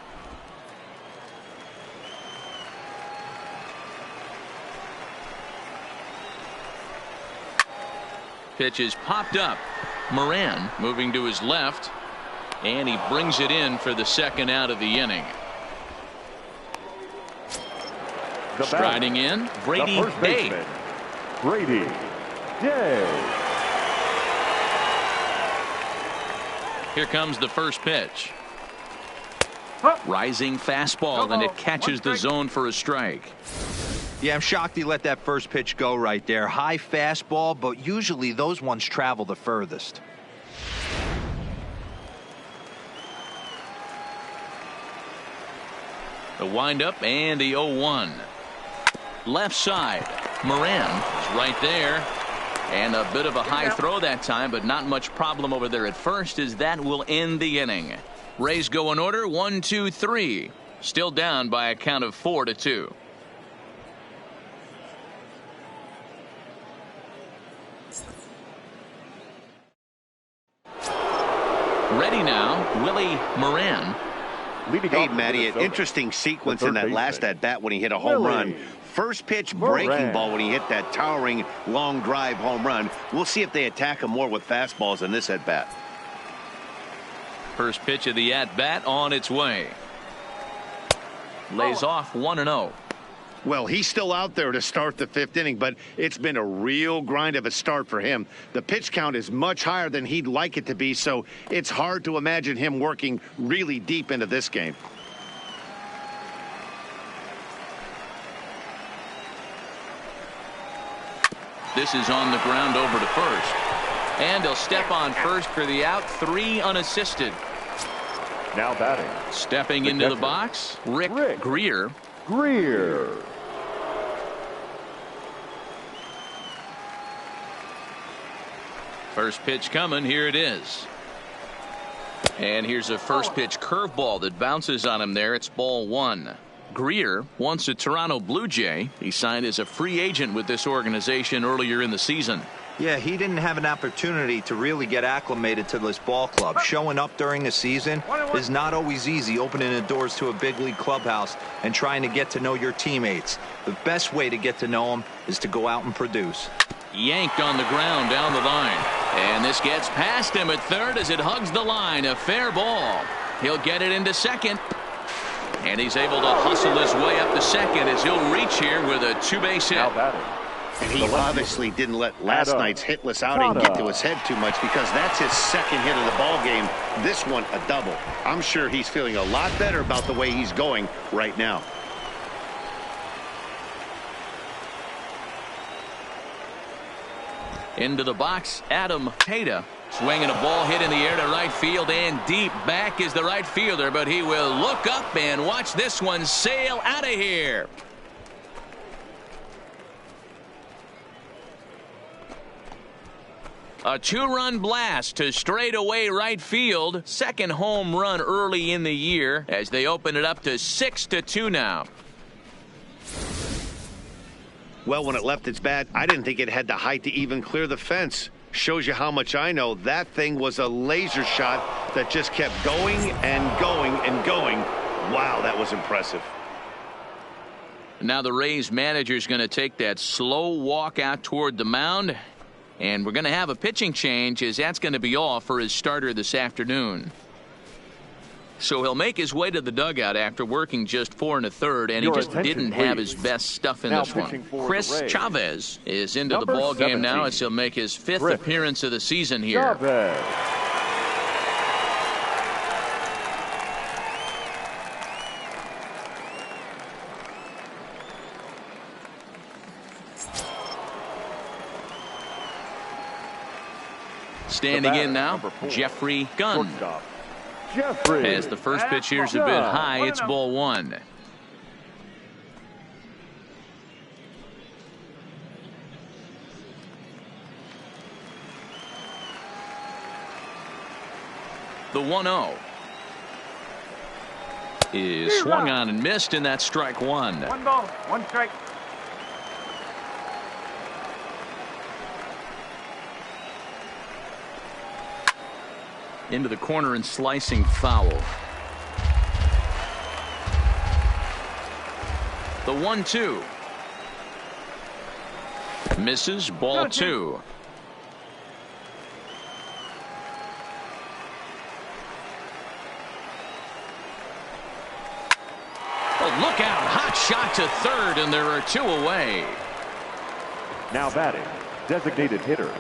Pitch is popped up. Moran moving to his left, and he brings it in for the second out of the inning. Striding in, Brady Day. Brady Day. Here comes the first pitch. Rising fastball, and it catches the zone for a strike. Yeah, I'm shocked he let that first pitch go right there. High fastball, but usually those ones travel the furthest. The windup and the 0-1. Left side. Moran is right there. And a bit of a high throw that time, but not much problem over there at first, as that will end the inning. Rays go in order, 1, 2, 3. Still down by a count of 4-2. Ready now, Willie Moran. Hey, Matty, an interesting sequence in that last at-bat when he hit a home run. First pitch breaking ball when he hit that towering long drive home run. We'll see if they attack him more with fastballs in this at-bat. First pitch of the at-bat on its way. Lays off 1-0. Well, he's still out there to start the 5th inning, but it's been a real grind of a start for him. The pitch count is much higher than he'd like it to be, so it's hard to imagine him working really deep into this game. This is on the ground over to first. And he'll step on first for the out, 3 unassisted. Now batting. Stepping into the box, Rick Greer. First pitch coming. Here it is. And here's a first pitch curveball that bounces on him there. It's ball 1. Greer, once a Toronto Blue Jay, he signed as a free agent with this organization earlier in the season. Yeah, he didn't have an opportunity to really get acclimated to this ball club. Showing up during the season is not always easy, opening the doors to a big league clubhouse and trying to get to know your teammates. The best way to get to know them is to go out and produce. Yanked on the ground down the line. And this gets past him at third as it hugs the line. A fair ball. He'll get it into second. And he's able to hustle his way up to second as he'll reach here with a 2-base hit. And he obviously didn't let last night's hitless outing get to his head too much, because that's his second hit of the ball game. This one a double. I'm sure he's feeling a lot better about the way he's going right now. Into the box, Adam Tejeda. Swinging a ball hit in the air to right field, and deep back is the right fielder, but he will look up and watch this one sail out of here. A 2-run blast to straightaway right field. Second home run early in the year as they open it up to 6-2 now. Well, when it left its bat, I didn't think it had the height to even clear the fence. Shows you how much I know. That thing was a laser shot that just kept going and going and going. Wow, that was impressive. Now the Rays manager is going to take that slow walk out toward the mound. And we're going to have a pitching change, as that's going to be all for his starter this afternoon. So he'll make his way to the dugout after working just 4 1/3, and he just didn't have his best stuff in this one. Chris Chavez is into the ball game now as he'll make his 5th appearance of the season here. Standing in now, Jeffrey Gunn. As the first pitch here's a bit high, it's ball 1. The 1-0 is swung on and missed, and that's strike 1. 1 ball, 1 strike. into the corner and slicing foul. The 1-2. Misses, ball 2. Oh, look out. Hot shot to third, and there are 2 away. Now batting, designated hitter,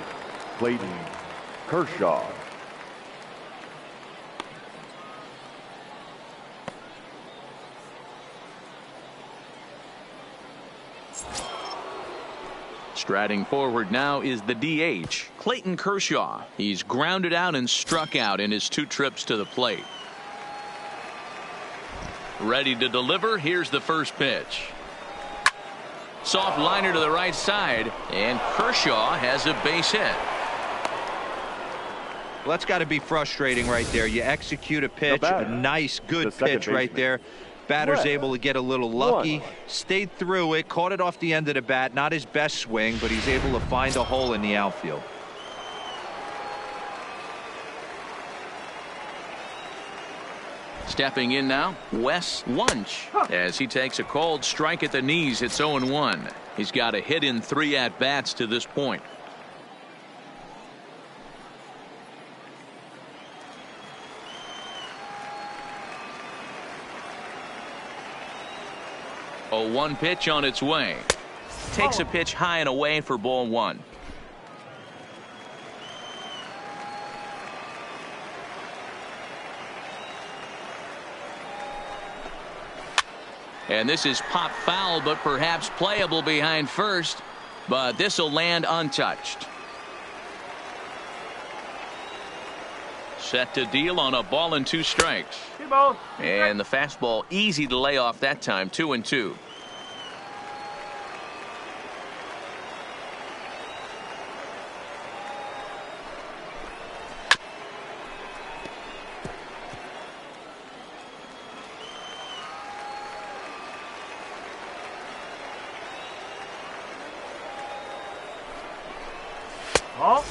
Clayton Kershaw. Striding forward now is the DH, Clayton Kershaw. He's grounded out and struck out in his 2 trips to the plate. Ready to deliver. Here's the first pitch. Soft liner to the right side, and Kershaw has a base hit. Well, that's got to be frustrating right there. You execute a pitch, a nice, good pitch right there. Batter's able to get a little lucky, stayed through it, caught it off the end of the bat. Not his best swing, but he's able to find a hole in the outfield. Stepping in now, Wes Wunsch, as he takes a called strike at the knees. It's 0-1. He's got a hit in 3 at-bats to this point. A 1 pitch on its way. Takes a pitch high and away for ball 1. And this is pop foul, but perhaps playable behind first. But this will land untouched. Set to deal on a ball and 2 strikes. And the fastball easy to lay off that time. 2-2.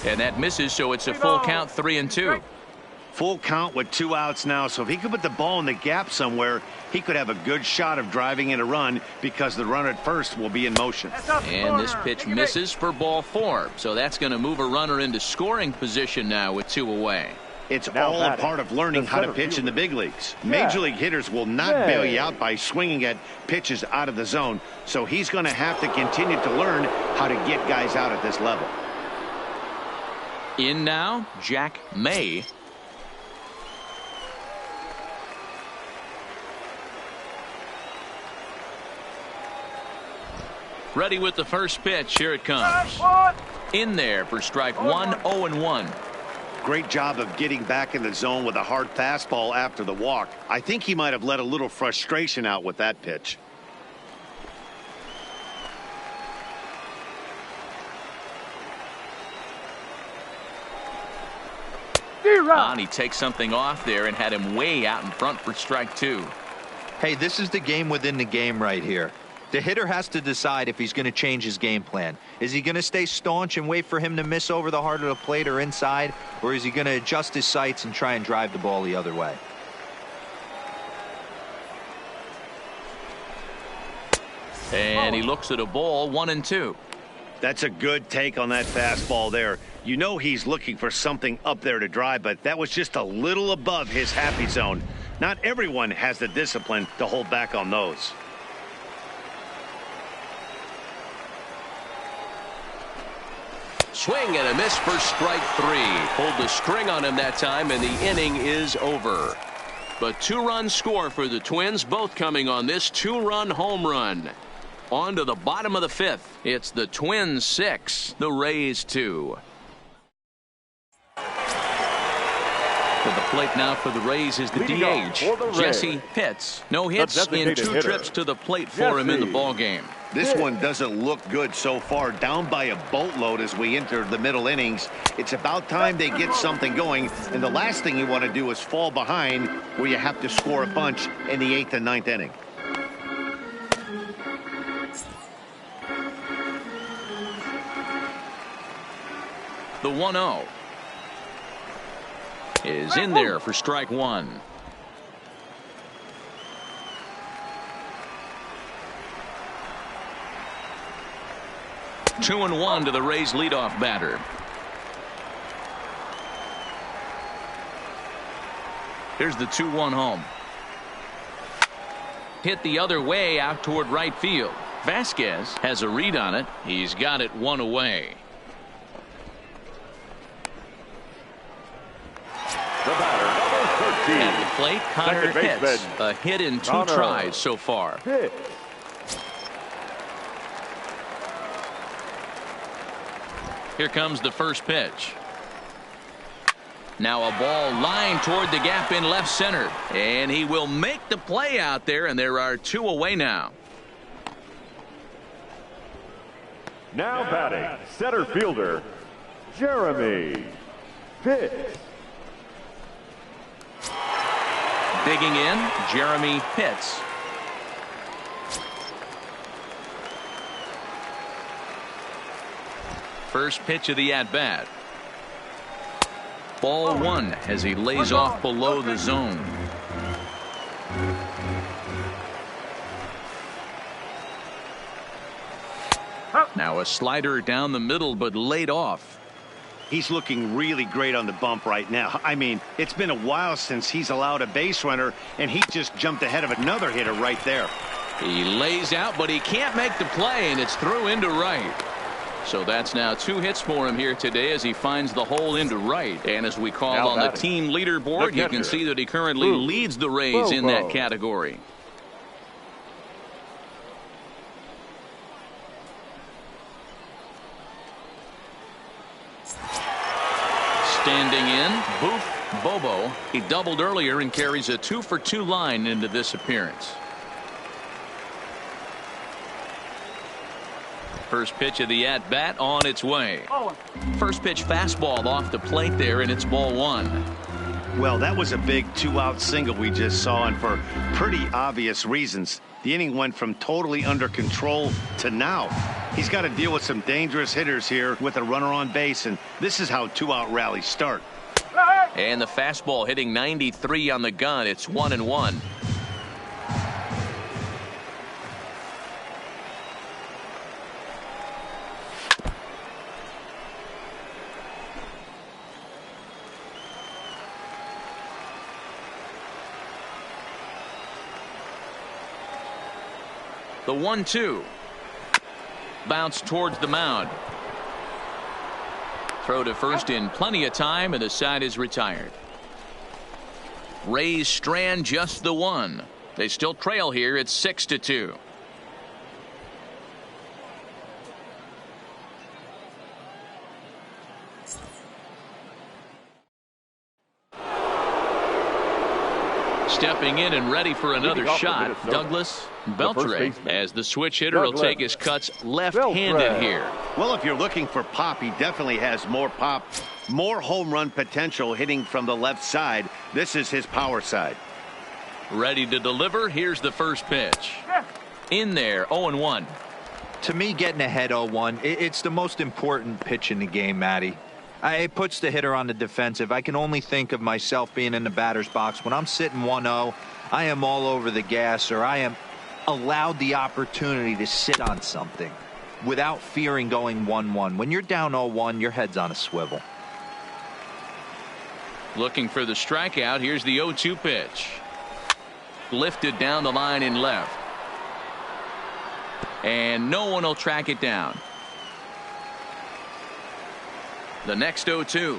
And that misses, so it's a full count. 3-2. Full count with 2 outs now, so if he could put the ball in the gap somewhere, he could have a good shot of driving in a run because the runner at first will be in motion. And this pitch misses for ball 4, so that's going to move a runner into scoring position now with 2 away. It's all a part of learning how to pitch in the big leagues. Major league hitters will not bail you out by swinging at pitches out of the zone, so he's going to have to continue to learn how to get guys out at this level. In now, Jack May. Ready with the first pitch. Here it comes. In there for strike 1. 0-1. Great job of getting back in the zone with a hard fastball after the walk. I think he might have let a little frustration out with that pitch. And he takes something off there and had him way out in front for strike 2. Hey, this is the game within the game right here. The hitter has to decide if he's going to change his game plan. Is he going to stay staunch and wait for him to miss over the heart of the plate or inside, or is he going to adjust his sights and try and drive the ball the other way? And he looks at a ball. 1-2. That's a good take on that fastball there. You know he's looking for something up there to drive, but that was just a little above his happy zone. Not everyone has the discipline to hold back on those. Swing and a miss for strike 3. Pulled the string on him that time, and the inning is over. But 2-run score for the Twins, both coming on this 2-run home run. On to the bottom of the 5th. It's the Twins 6, the Rays 2. To the plate now for the Rays is the DH, Jesse Pitts. No hits in 2 trips to the plate for him in the ballgame. This one doesn't look good so far. Down by a boatload as we enter the middle innings. It's about time they get something going. And the last thing you want to do is fall behind where you have to score a bunch in the 8th and 9th inning. The 1-0. is in there for strike one. Two and one to the Rays leadoff batter. Here's the 2-1 home. Hit the other way out toward right field. Vasquez has a read on it. He's got it one away. The batter, number 13. At the plate, Connor Hits. A hit in two tries so far. Hit. Here comes the first pitch. Now a ball lined toward the gap in left center. And he will make the play out there, and there are two away now. Now batting, center fielder, Jeremy Pitts. Digging in, Jeremy Pitts. First pitch of the at-bat. Ball one as he lays off below the zone. Now a slider down the middle, but laid off. He's looking really great on the bump right now. I mean, it's been a while since he's allowed a base runner, and he just jumped ahead of another hitter right there. He lays out, but he can't make the play, and it's through into right. So that's now two hits for him here today as he finds the hole into right. And as we call on the team leaderboard, you can see that he currently leads the Rays in that category. Standing in, Booth Bobo. He doubled earlier and carries a 2-for-2 line into this appearance. First pitch of the at-bat on its way. First pitch fastball off the plate there, and it's ball one. Well, that was a big two-out single we just saw, and for pretty obvious reasons. The inning went from totally under control to now. He's got to deal with some dangerous hitters here with a runner on base, and this is how two-out rallies start. And the fastball hitting 93 on the gun. It's 1-1. The 1-2. Bounce towards the mound. Throw to first in plenty of time, and the side is retired. Rays strand just the one. They still trail here. It's 6-2. Stepping in and ready for another shot, Douglas Beltre, as the switch hitter will take his cuts left-handed here. Well, if you're looking for pop, he definitely has more pop, more home run potential hitting from the left side. This is his power side. Ready to deliver. Here's the first pitch. In there, 0-1. To me, getting ahead 0-1, it's the most important pitch in the game, Matty. It puts the hitter on the defensive. I can only think of myself being in the batter's box. When I'm sitting 1-0, I am all over the gas, or I am allowed the opportunity to sit on something without fearing going 1-1. When you're down 0-1, your head's on a swivel. Looking for the strikeout. Here's the 0-2 pitch. Lifted down the line in left. And no one will track it down. The next 0-2.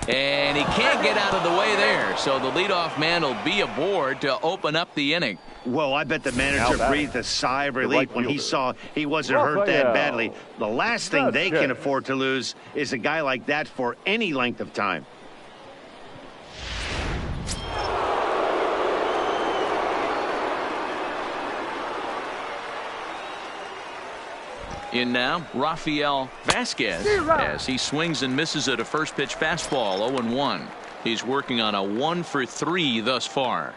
And he can't get out of the way there. So the leadoff man will be aboard to open up the inning. Well, I bet the manager breathed a sigh of relief when he saw he wasn't hurt that badly. The last thing they can afford to lose is a guy like that for any length of time. In now, Rafael Vasquez, as he swings and misses at a first pitch fastball, 0-1. He's working on a 1-for-3 thus far.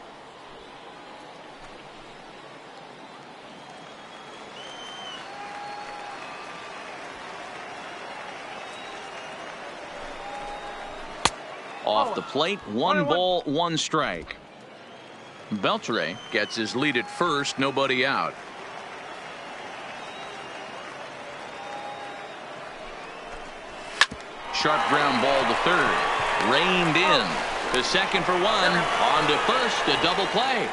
Off the plate, 1 ball, 1 strike. Beltre gets his lead at first, nobody out. Sharp ground ball to third. Reined in. To second for 1. On to first, a double play.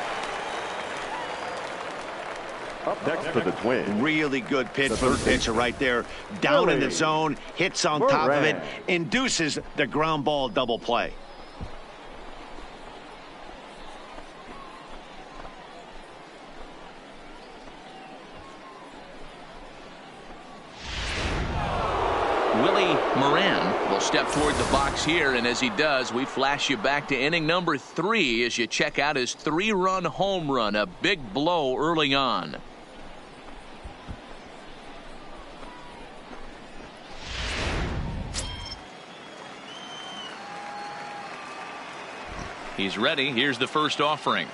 Up next for the Twins. Really good pitch for the pitcher right there. Down in the zone, hits on top of it, induces the ground ball double play. Willie Moran will step toward the box here, and as he does, we flash you back to inning number 3 as you check out his 3-run home run, a big blow early on. He's ready. Here's the first offering.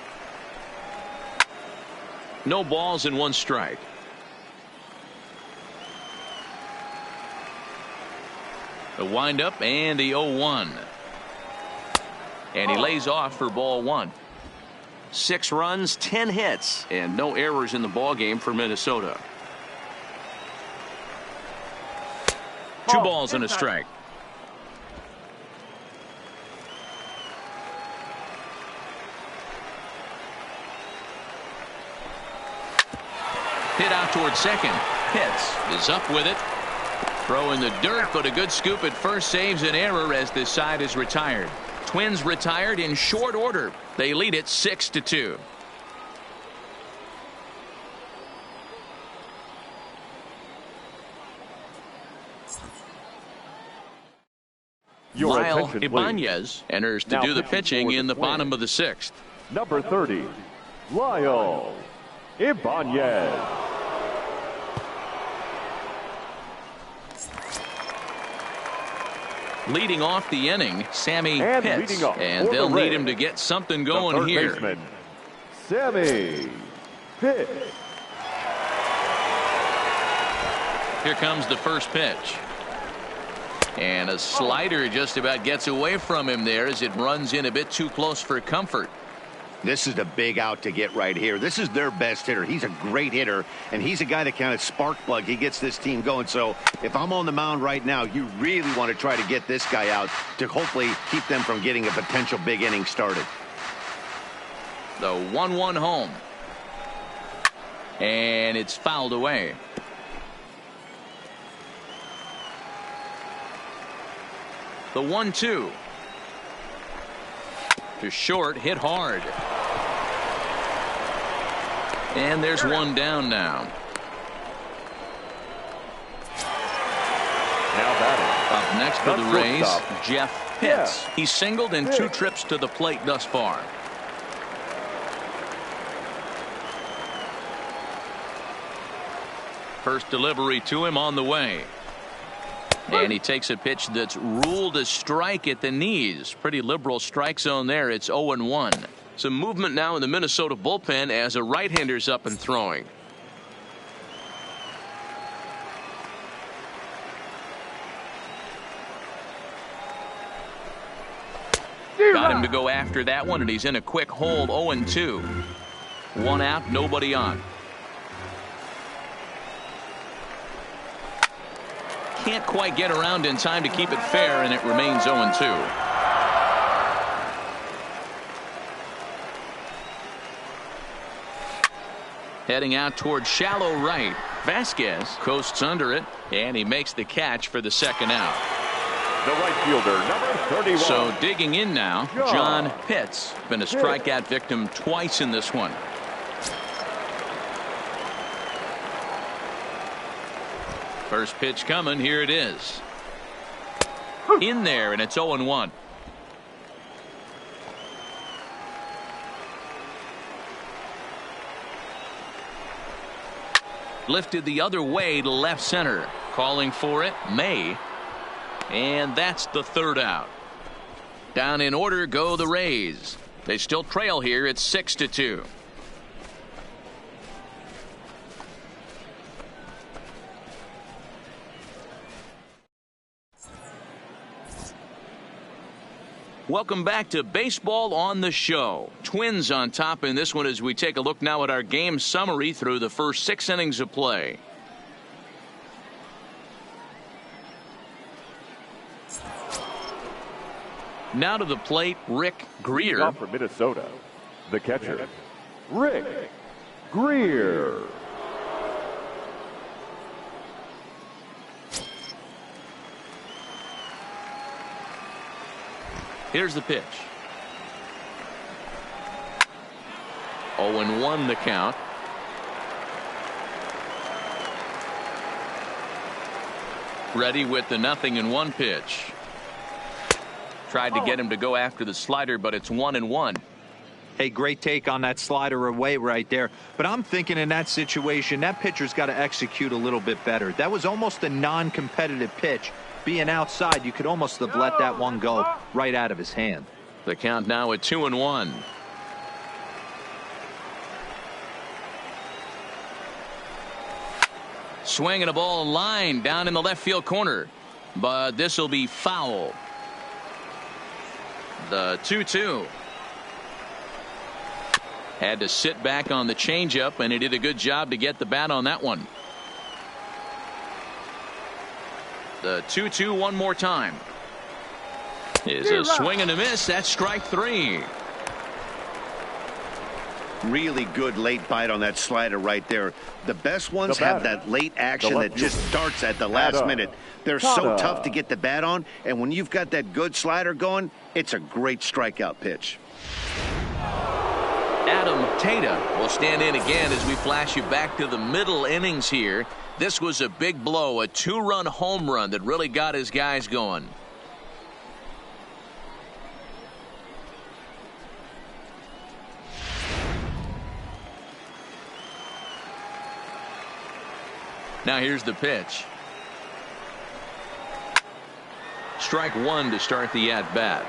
No balls and 1 strike. The windup and the 0-1. And he lays off for ball 1. 6 runs, 10 hits, and no errors in the ball game for Minnesota. 2 balls and a strike. Hit out toward second. Pitts is up with it. Throw in the dirt, but a good scoop at first saves an error as this side is retired. Twins retired in short order. They lead it 6-2. Lyle Ibanez enters to do the pitching in the bottom of the 6th. Number 30, Lyle Ibanez. Leading off the inning, Sammy Pitts, and they'll need him to get something going here. Baseman, Sammy Pitts. Here comes the first pitch. And a slider just about gets away from him there as it runs in a bit too close for comfort. This is the big out to get right here. This is their best hitter. He's a great hitter, and he's a guy that kind of spark plug. He gets this team going. So if I'm on the mound right now, you really want to try to get this guy out to hopefully keep them from getting a potential big inning started. The 1-1 home. And it's fouled away. The 1-2. To short, hit hard. And there's one down now. Now batting. Up next for the Rays, Jeff Pitts. He's singled in 2 trips to the plate thus far. First delivery to him on the way. And he takes a pitch that's ruled a strike at the knees. Pretty liberal strike zone there. It's 0-1. Some movement now in the Minnesota bullpen as a right-hander's up and throwing. Got him to go after that one, and he's in a quick hold. 0-2. 1 out, nobody on. Can't quite get around in time to keep it fair, and it remains 0-2. Heading out toward shallow right. Vasquez coasts under it, and he makes the catch for the 2nd out. The right fielder, number 31. So digging in now, John Pitts. Been a strikeout victim twice in this one. First pitch coming. Here it is. In there, and it's 0-1. Lifted the other way to left center. Calling for it, May. And that's the 3rd out. Down in order go the Rays. They still trail here. It's 6-2. Welcome back to Baseball on the Show. Twins on top in this one as we take a look now at our game summary through the first 6 innings of play. Now to the plate, Rick Greer. From Minnesota, the catcher, Rick Greer. Here's the pitch. 0-1 the count. Ready with the 0-1 pitch. Tried to get him to go after the slider, but it's 1-1. Hey, great take on that slider away right there. But I'm thinking in that situation, that pitcher's got to execute a little bit better. That was almost a non-competitive pitch. Being outside, you could almost have let that one go right out of his hand. The count now at 2-1. Swinging a ball line down in the left field corner, but this will be foul. The 2-2. Had to sit back on the changeup, and he did a good job to get the bat on that one. The 2-2 one more time. Is a swing and a miss. That's strike 3. Really good late bite on that slider right there. The best ones have that late action that just starts at the last minute. They're so tough to get the bat on, and when you've got that good slider going, it's a great strikeout pitch. Adam Tata will stand in again as we flash you back to the middle innings here. This was a big blow, a 2-run home run that really got his guys going. Now here's the pitch. Strike 1 to start the at-bat.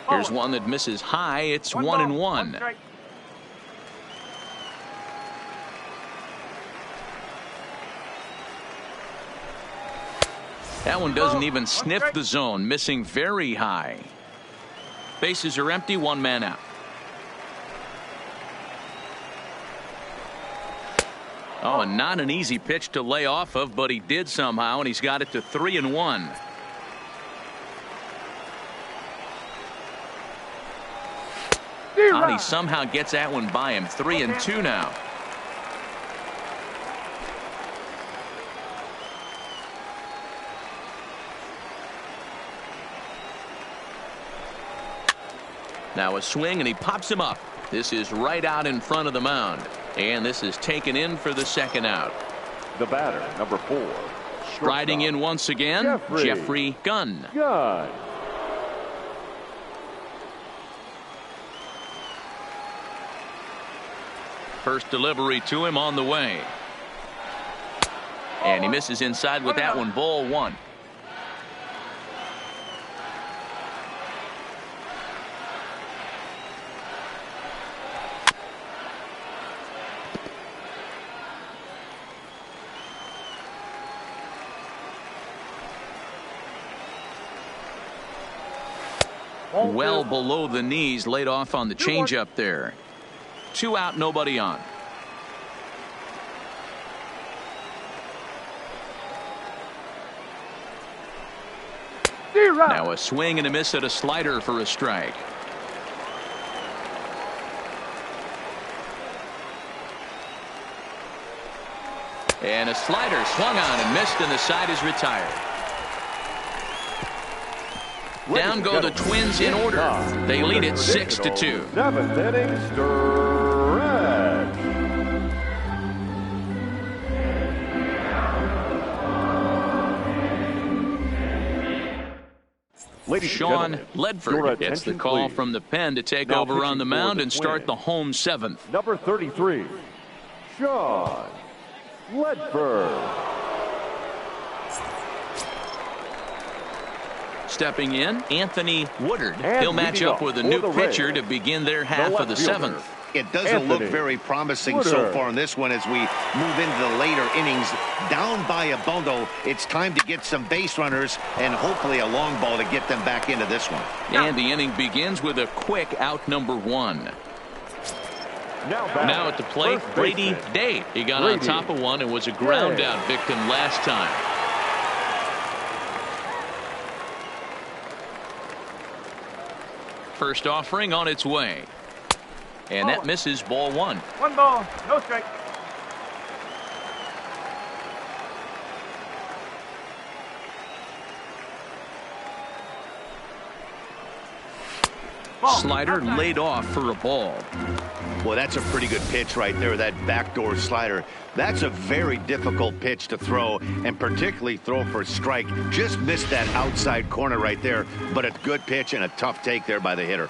Here's one that misses high. It's 1-1. That one doesn't even sniff the zone, missing very high. Bases are empty, 1 man out. Oh, and not an easy pitch to lay off of, but he did somehow, and he's got it to 3-1. He somehow gets that one by him. 3-2 now. Now a swing, and he pops him up. This is right out in front of the mound, and this is taken in for the second out. The batter, number 4. Striding in once again, Jeffrey Gunn. First delivery to him on the way. And he misses inside with that one. Ball 1. Well below the knees, laid off on the changeup there. 2 out, nobody on. Now a swing and a miss at a slider for a strike. And a slider swung on and missed, and the side is retired. Down go the Twins in order. They lead it 6-2. 7th inning stretch. Sean Ledford gets the call from the pen to take over on the mound and start the home 7th. Number 33, Sean Ledford. Stepping in, Anthony Woodard. He'll match up with a new pitcher to begin their half of the 7th. It doesn't look very promising so far in this one as we move into the later innings. Down by a bundle, it's time to get some base runners and hopefully a long ball to get them back into this one. And the inning begins with a quick out number 1. Now at the plate, Brady Day. He got on top of one and was a ground out victim last time. First offering on its way. And that misses, ball 1. 1 ball, no strike. Slider laid off for a ball. Well, that's a pretty good pitch right there, that backdoor slider. That's a very difficult pitch to throw, and particularly throw for a strike. Just missed that outside corner right there, but a good pitch and a tough take there by the hitter.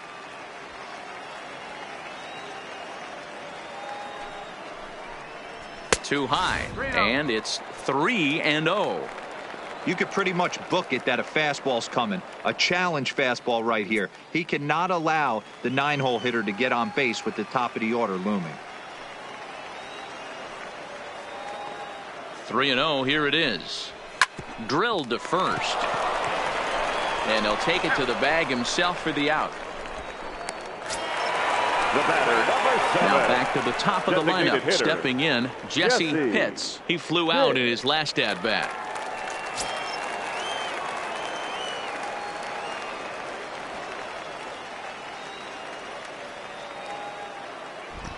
Too high, and it's 3-0. You could pretty much book it that a fastball's coming. A challenge fastball right here. He cannot allow the 9-hole hitter to get on base with the top of the order looming. 3-0, here it is. Drilled to first. And he'll take it to the bag himself for the out. The batter, number 7. Now back to the top of the lineup. Hitter. Stepping in, Jesse Pitts. He flew out in his last at-bat.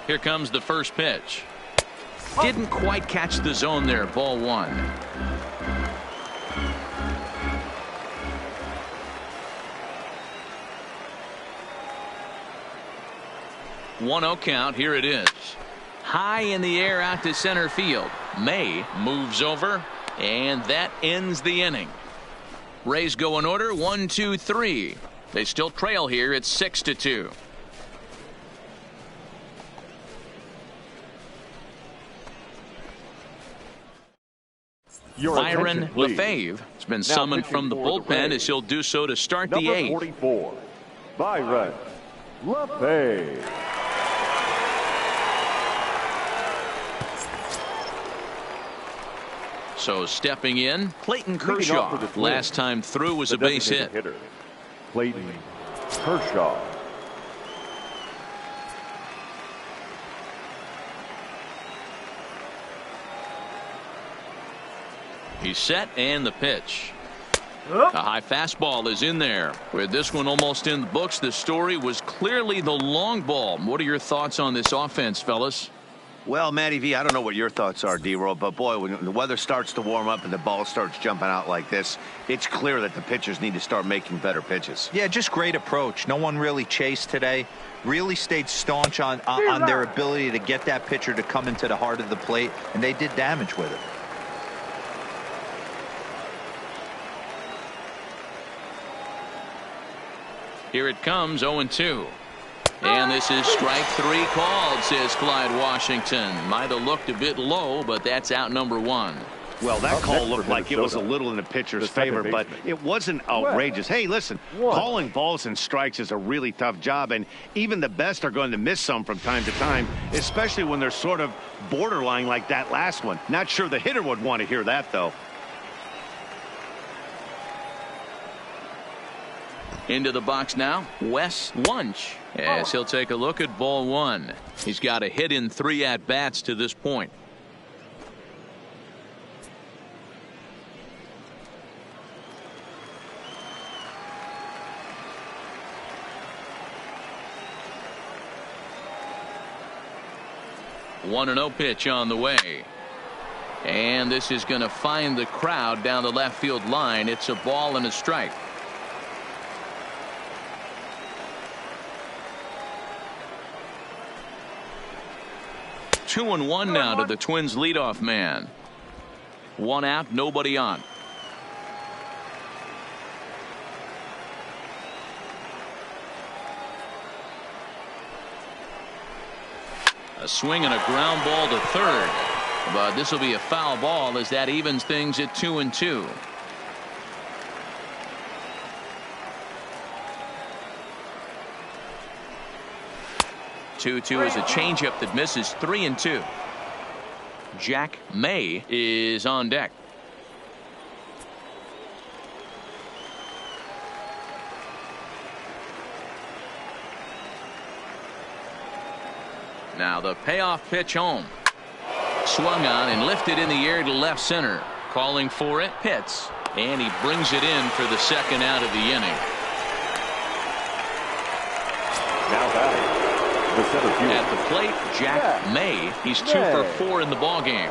Here comes the first pitch. Didn't quite catch the zone there. Ball 1. 1-0 count. Here it is. High in the air out to center field. May moves over, and that ends the inning. Rays go in order 1, 2, 3. They still trail here. It's 6-2. Byron LaFave has been summoned from the bullpen as he'll do so to start the 8th. 44, Byron LaFave. So stepping in, Clayton Kershaw. Last time through was a base hit. Hitter, Clayton Kershaw. He's set, and the pitch. A high fastball is in there. With this one almost in the books, the story was clearly the long ball. What are your thoughts on this offense, fellas? Well, Matty V, I don't know what your thoughts are, D-Roll, but boy, when the weather starts to warm up and the ball starts jumping out like this, it's clear that the pitchers need to start making better pitches. Yeah, just great approach. No one really chased today. Really stayed staunch on their ability to get that pitcher to come into the heart of the plate, and they did damage with it. Here it comes, 0-2. And this is strike 3 called, says Clyde Washington. Might have looked a bit low, but that's out number 1. Well, that call looked like it was a little in the pitcher's favor, but it wasn't outrageous. Hey, listen, calling balls and strikes is a really tough job, and even the best are going to miss some from time to time, especially when they're sort of borderline like that last one. Not sure the hitter would want to hear that, though. Into the box now, Wes Wunsch, as he'll take a look at ball 1. He's got a hit in 3 at-bats to this point. One 1-0 pitch on the way. And this is going to find the crowd down the left field line. It's a ball and a strike. 2-1 now to the Twins leadoff man. 1 out, nobody on. A swing and a ground ball to third, but this will be a foul ball as that evens things at 2-2. 2-2 is a changeup that misses 3-2. Jack May is on deck. Now the payoff pitch home. Swung on and lifted in the air to left center. Calling for it, Pitts. And he brings it in for the second out of the inning. Now batting, the center field. At the plate, Jack May. He's 2 for 4 in the ballgame.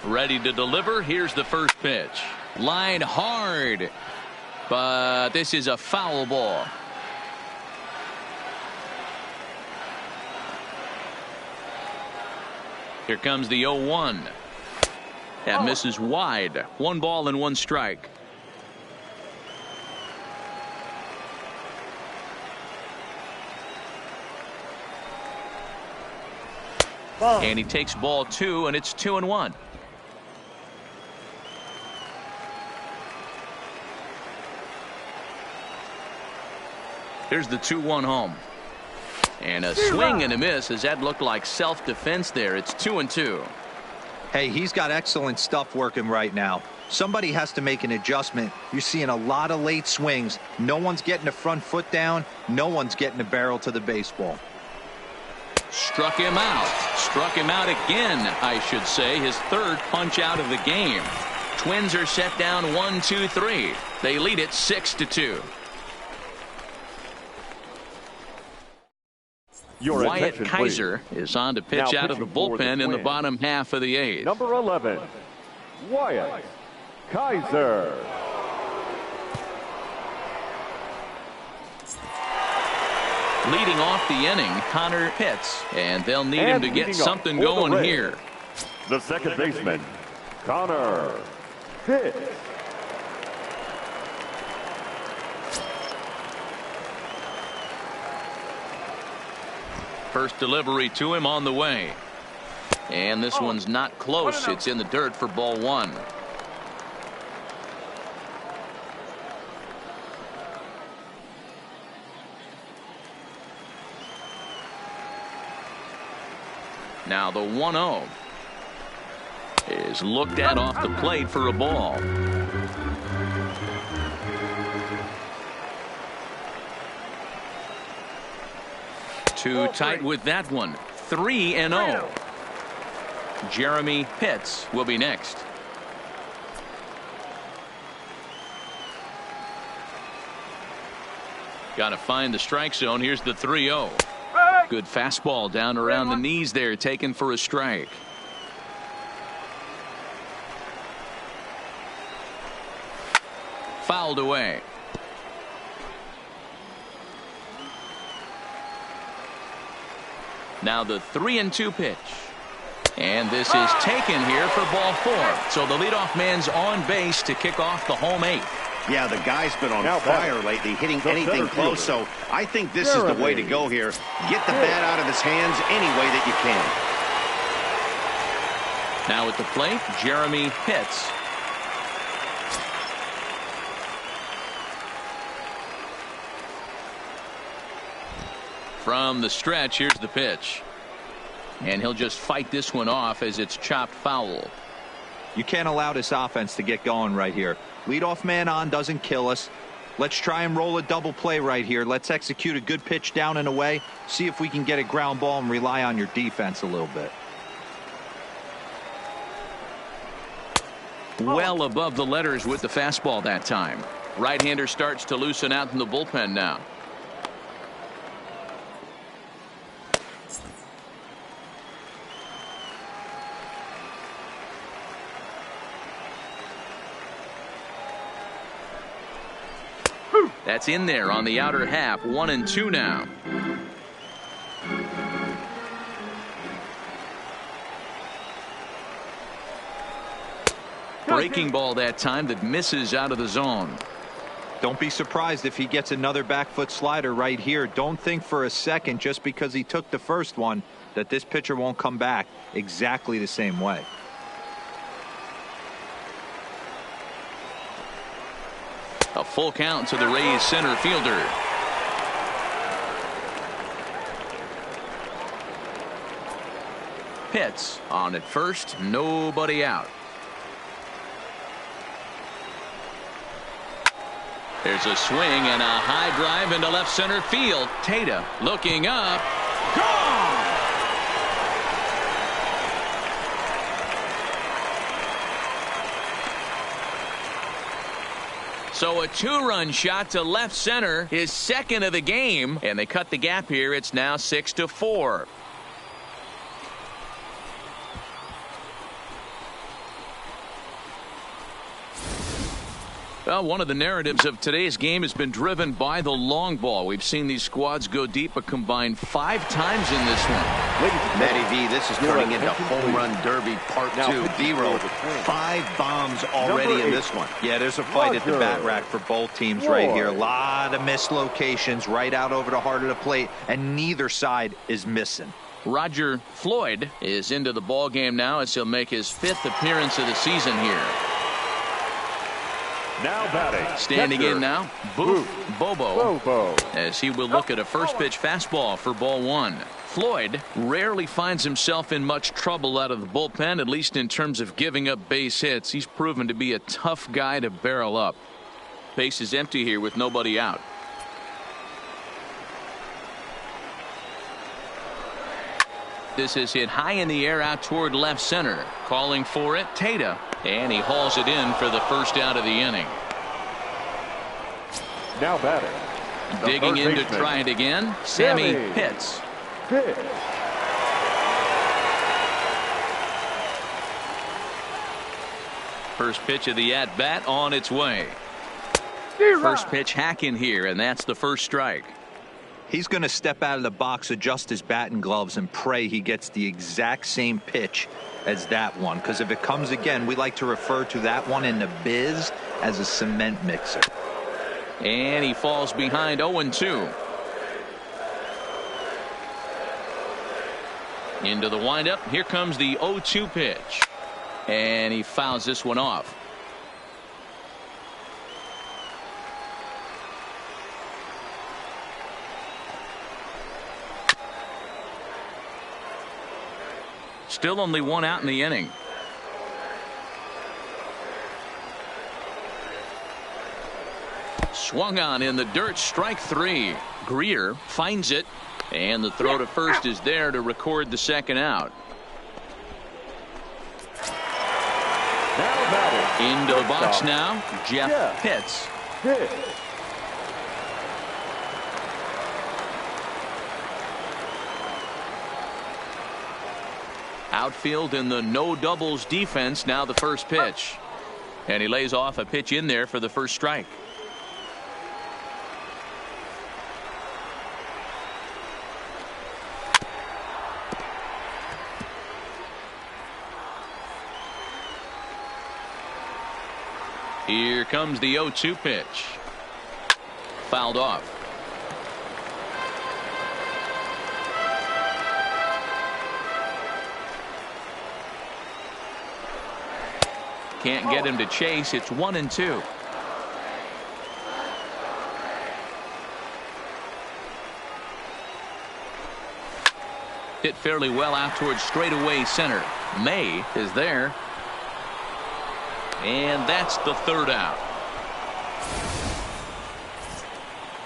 Ready to deliver. Here's the first pitch. Line hard. But this is a foul ball. Here comes the 0-1. That misses wide. 1 ball and 1 strike. And he takes ball 2, and it's 2-1. Here's the 2-1 home. And a swing and a miss, as that looked like self-defense there. It's 2-2. Hey, he's got excellent stuff working right now. Somebody has to make an adjustment. You're seeing a lot of late swings. No one's getting the front foot down. No one's getting the barrel to the baseball. Struck him out. Struck him out again, I should say. His third punch out of the game. Twins are set down 1-2-3. They lead it 6-2. Your Wyatt attention, Kaiser please. is on to pitch Now out of the pitching for the bullpen in the Twins. bottom half of the 8th. Number 11, Wyatt Kaiser. Leading off the inning, Connor Pitts, and they'll need him to get something going here. The second baseman, Connor Pitts. First delivery to him on the way. And this one's not close. It's in the dirt for ball 1. Now the 1-0 is looked at off the plate for a ball. Too tight with that one. 3-0. Jeremy Pitts will be next. Got to find the strike zone. Here's the 3-0. Good fastball down around the knees there, taken for a strike. Fouled away. Now the 3-2 pitch. And this is taken here for ball 4. So the leadoff man's on base to kick off the home 8th. Yeah, the guy's been on fire lately, hitting anything close. So I think this is the way to go here. Get the bat out of his hands any way that you can. Now at the plate, Jeremy Pitts. From the stretch, here's the pitch. And he'll just fight this one off as it's chopped foul. You can't allow this offense to get going right here. Leadoff man on doesn't kill us. Let's try and roll a double play right here. Let's execute a good pitch down and away. See if we can get a ground ball and rely on your defense a little bit. Well above the letters with the fastball that time. Right-hander starts to loosen out in the bullpen now. That's in there on the outer half. 1-2 now. Breaking ball that time that misses out of the zone. Don't be surprised if he gets another back foot slider right here. Don't think for a second just because he took the first one that this pitcher won't come back exactly the same way. A full count to the Rays center fielder. Pitts on at first, nobody out. There's a swing and a high drive into left center field. Tejada looking up. Gone! So a 2-run shot to left center, his second of the game, and they cut the gap here. It's now 6-4. Well, one of the narratives of today's game has been driven by the long ball. We've seen these squads go deep a combined 5 times in this one. Matty V, this is turning into home run derby part 2. D-Row, 5 bombs already in this one. Yeah, there's a fight at the bat rack for both teams right here. A lot of missed locations right out over the heart of the plate, and neither side is missing. Roger Floyd is into the ball game now as he'll make his 5th appearance of the season here. Now batting. Standing catcher. in now, Bobo, as he will look at a first pitch fastball for ball 1. Floyd rarely finds himself in much trouble out of the bullpen, at least in terms of giving up base hits. He's proven to be a tough guy to barrel up. Base is empty here with nobody out. This is hit high in the air out toward left center. Calling for it, Tejada. And he hauls it in for the first out of the inning. Now batting. Digging in to try it again, Sammy Pitts. First pitch of the at-bat on its way. First pitch hack in here, and that's the first strike. He's going to step out of the box, adjust his bat and gloves, and pray he gets the exact same pitch as that one. Because if it comes again, we like to refer to that one in the biz as a cement mixer. And he falls behind 0-2. Into the windup. Here comes the 0-2 pitch. And he fouls this one off. Still only 1 out in the inning. Swung on in the dirt, strike 3. Greer finds it, and the throw to first is there to record the second out. Into the box now, Jeff Pitts. Outfield in the no doubles defense. Now the first pitch, and he lays off a pitch in there for the first strike. Here comes the 0-2 pitch. Fouled off. Can't get him to chase. It's 1-2. Hit fairly well out towards straightaway center. May is there. And that's the third out.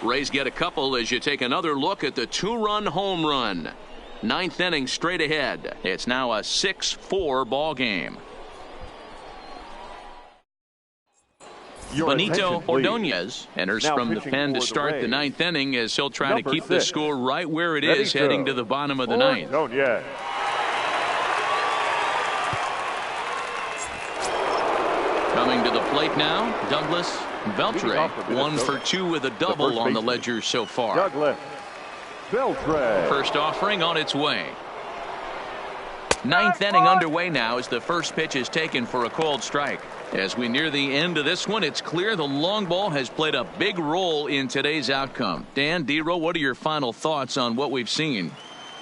Rays get a couple as you take another look at the 2-run home run. 9th inning straight ahead. It's now a 6-4 ball game. Benito Ordonez enters from the pen to start the 9th inning as he'll try to keep the score right where it is heading to the bottom of the 9th. Coming to the plate now, Douglas Beltre. 1 for 2 with a double on the ledger so far. Douglas Beltre. First offering on its way. 9th inning underway now as the first pitch is taken for a called strike. As we near the end of this one, it's clear the long ball has played a big role in today's outcome. Dan, D-Row, what are your final thoughts on what we've seen?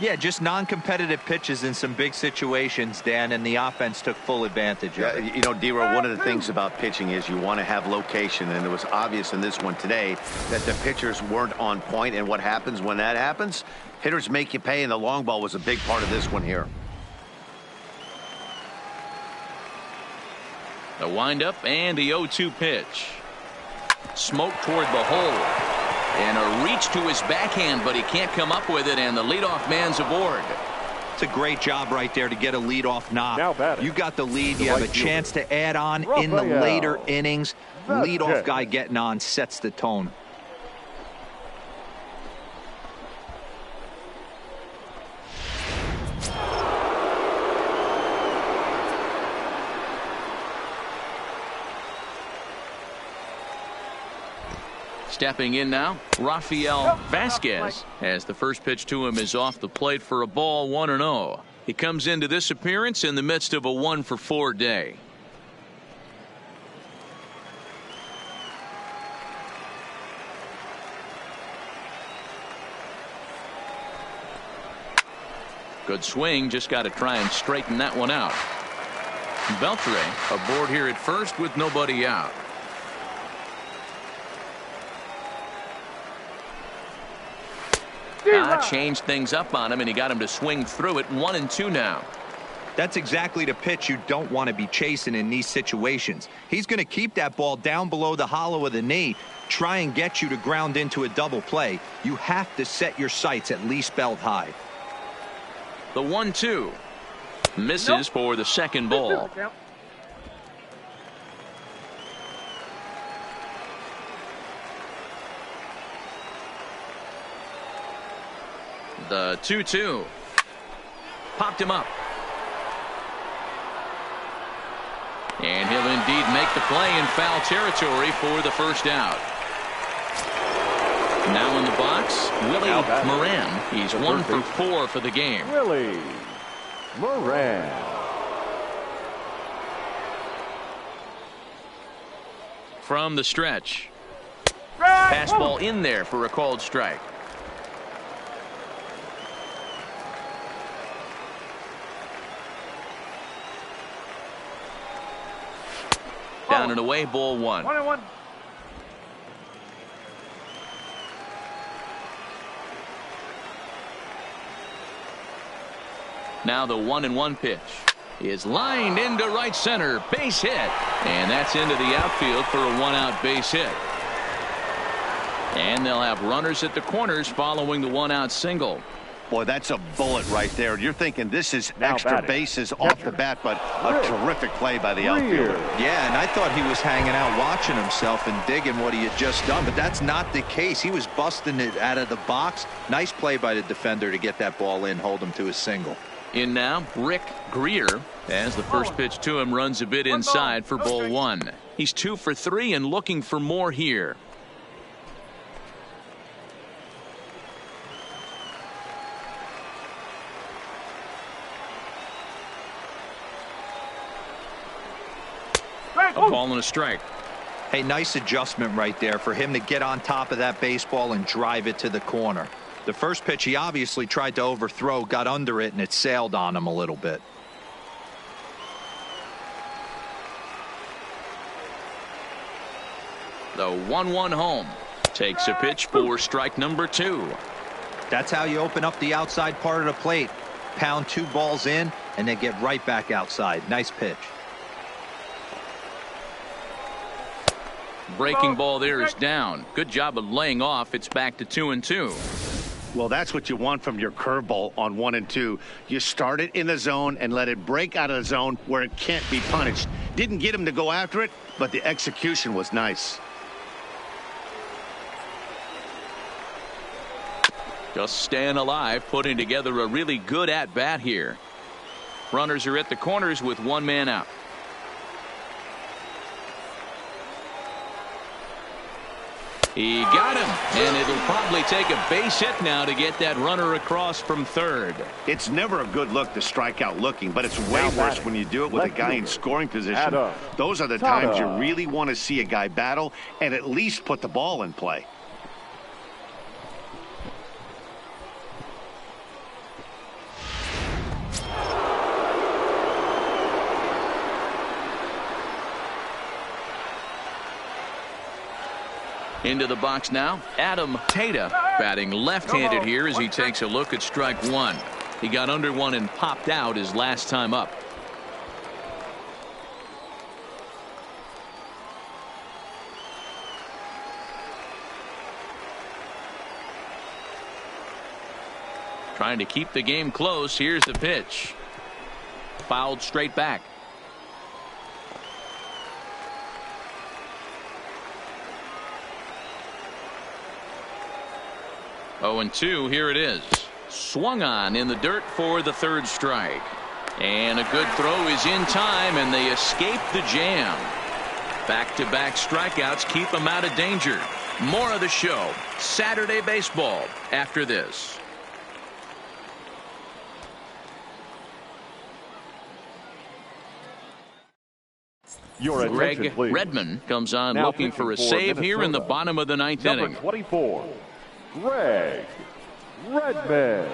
Yeah, just non-competitive pitches in some big situations, Dan, and the offense took full advantage of it. You know, D-Row, one of the things about pitching is you want to have location, and it was obvious in this one today that the pitchers weren't on point, and what happens when that happens? Hitters make you pay, and the long ball was a big part of this one here. The windup and the 0-2 pitch. Smoke toward the hole. And a reach to his backhand, but he can't come up with it, and the leadoff man's aboard. It's a great job right there to get a leadoff knock. You got the lead. You have a chance to add on in the later innings. Leadoff guy getting on sets the tone. Stepping in now, Rafael Vasquez, as the first pitch to him is off the plate for a ball, 1-0. He comes into this appearance in the midst of a 1-for-4 day. Good swing, just got to try and straighten that one out. Beltre aboard here at first with nobody out. Changed things up on him, and he got him to swing through it. 1-2 now. That's exactly the pitch you don't want to be chasing in these situations. He's going to keep that ball down below the hollow of the knee, try and get you to ground into a double play. You have to set your sights at least belt high. The 1-2 misses for the second ball. The 2-2 popped him up, and he'll indeed make the play in foul territory for the first out. Now in the box, Willie Moran. He's 1-for-4 for the game. Willie Moran. From the stretch, fastball in there for a called strike. Down and away, ball 1. 1-1. Now the 1-1 pitch is lined into right center, base hit, and that's into the outfield for a 1-out base hit. And they'll have runners at the corners following the 1-out single. Boy, that's a bullet right there. You're thinking this is extra bases off the bat, but a terrific play by the outfielder. Yeah, and I thought he was hanging out watching himself and digging what he had just done, but that's not the case. He was busting it out of the box. Nice play by the defender to get that ball in, hold him to his single. In now, Rick Greer, as the first pitch to him runs a bit inside for ball 1. He's 2 for 3 and looking for more here. A ball and a strike. Hey, nice adjustment right there for him to get on top of that baseball and drive it to the corner. The first pitch he obviously tried to overthrow, got under it, and it sailed on him a little bit. The 1-1 home takes a pitch for strike number 2. That's how you open up the outside part of the plate. Pound 2 balls in and then get right back outside. Nice pitch. Breaking ball there is down. Good job of laying off. It's back to 2-2. Well, that's what you want from your curveball on 1 and 2. You start it in the zone and let it break out of the zone where it can't be punished. Didn't get him to go after it, but the execution was nice. Just staying alive, putting together a really good at-bat here. Runners are at the corners with 1 man out. He got him, and it'll probably take a base hit now to get that runner across from third. It's never a good look to strike out looking, but it's way worse when you do it with a guy in scoring position. Those are the times you really want to see a guy battle and at least put the ball in play. Into the box now, Adam Tata batting left-handed here as he takes a look at strike one. He got under one and popped out his last time up. Trying to keep the game close. Here's the pitch. Fouled straight back. Oh, and 2. Here it is. Swung on in the dirt for the third strike. And a good throw is in time, and they escape the jam. Back-to-back strikeouts keep them out of danger. More of the show. Saturday baseball after this. Greg Redman comes on now looking for a save Minnesota. Here in the bottom of the ninth inning. 24, Greg Redman.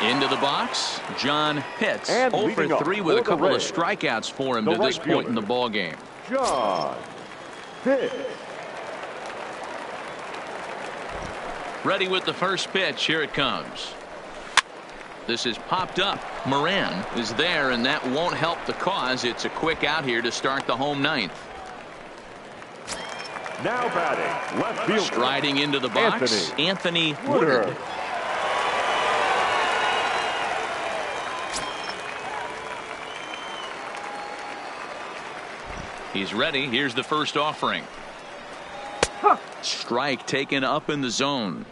Into the box, John Pitts. 0 for 3 with a couple of strikeouts for him to this point in the ball game. John Pitts. Ready with the first pitch. Here it comes. This is popped up. Moran is there, and that won't help the cause. It's a quick out here to start the home ninth. Now batting, left fielder. Striding into the box, Anthony Woodard. He's ready. Here's the first offering. Strike taken up in the zone.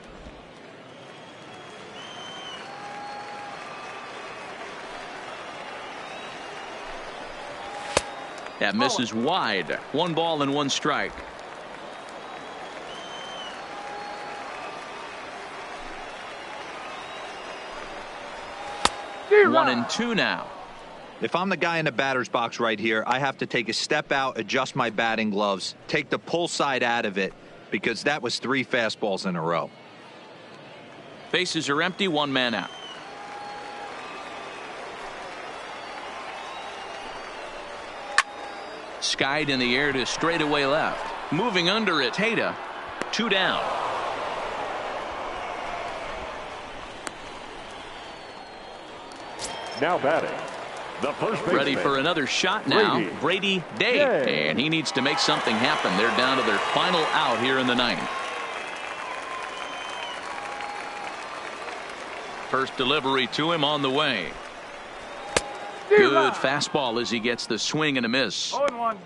That misses wide. 1 ball and 1 strike. One and 2 now. If I'm the guy in the batter's box right here, I have to take a step out, adjust my batting gloves, take the pull side out of it, because that was 3 fastballs in a row. Bases are empty. 1 man out. Skied in the air to straightaway left. Moving under it, Tata. 2 down. Now batting, the first baseman. Ready for another shot now, Brady Day. And he needs to make something happen. They're down to their final out here in the ninth. First delivery to him on the way. Good fastball as he gets the swing and a miss. 0-1.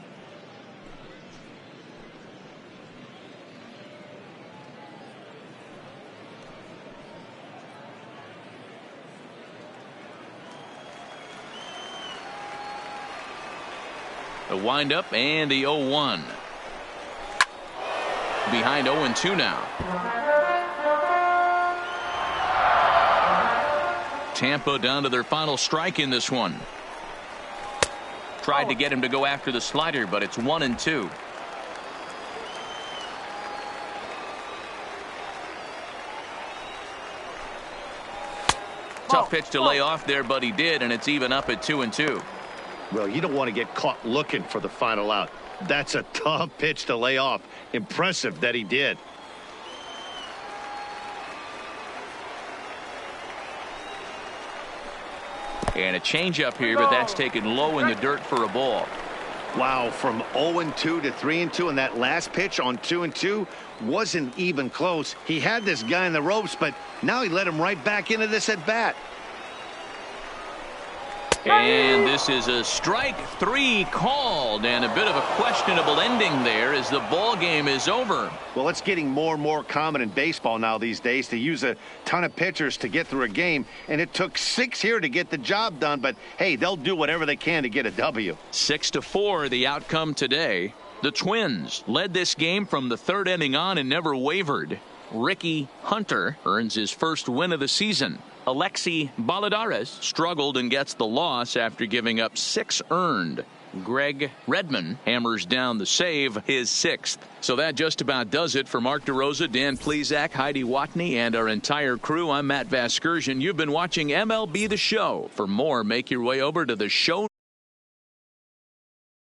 The windup and the 0-1. Behind 0-2 now. Tampa down to their final strike in this one. Tried to get him to go after the slider, but it's 1-2. Tough pitch to lay off there, but he did, and it's even up at 2-2. Well, you don't want to get caught looking for the final out. That's a tough pitch to lay off. Impressive that he did. And a changeup here, but that's taken low in the dirt for a ball. Wow, from 0-2 to 3-2, and that last pitch on 2-2 wasn't even close. He had this guy in the ropes, but now he let him right back into this at bat. And this is a strike 3 called, and a bit of a questionable ending there as the ball game is over. Well, it's getting more and more common in baseball now these days to use a ton of pitchers to get through a game, and it took 6 here to get the job done, but hey, they'll do whatever they can to get a W. 6-4 the outcome today. The Twins led this game from the 3rd inning on and never wavered. Ricky Hunter earns his first win of the season. Alexi Balladares struggled and gets the loss after giving up 6 earned. Greg Redman hammers down the save, his 6th. So that just about does it for Mark DeRosa, Dan Plesac, Heidi Watney, and our entire crew. I'm Matt Vasgersian. You've been watching MLB The Show. For more, make your way over to the show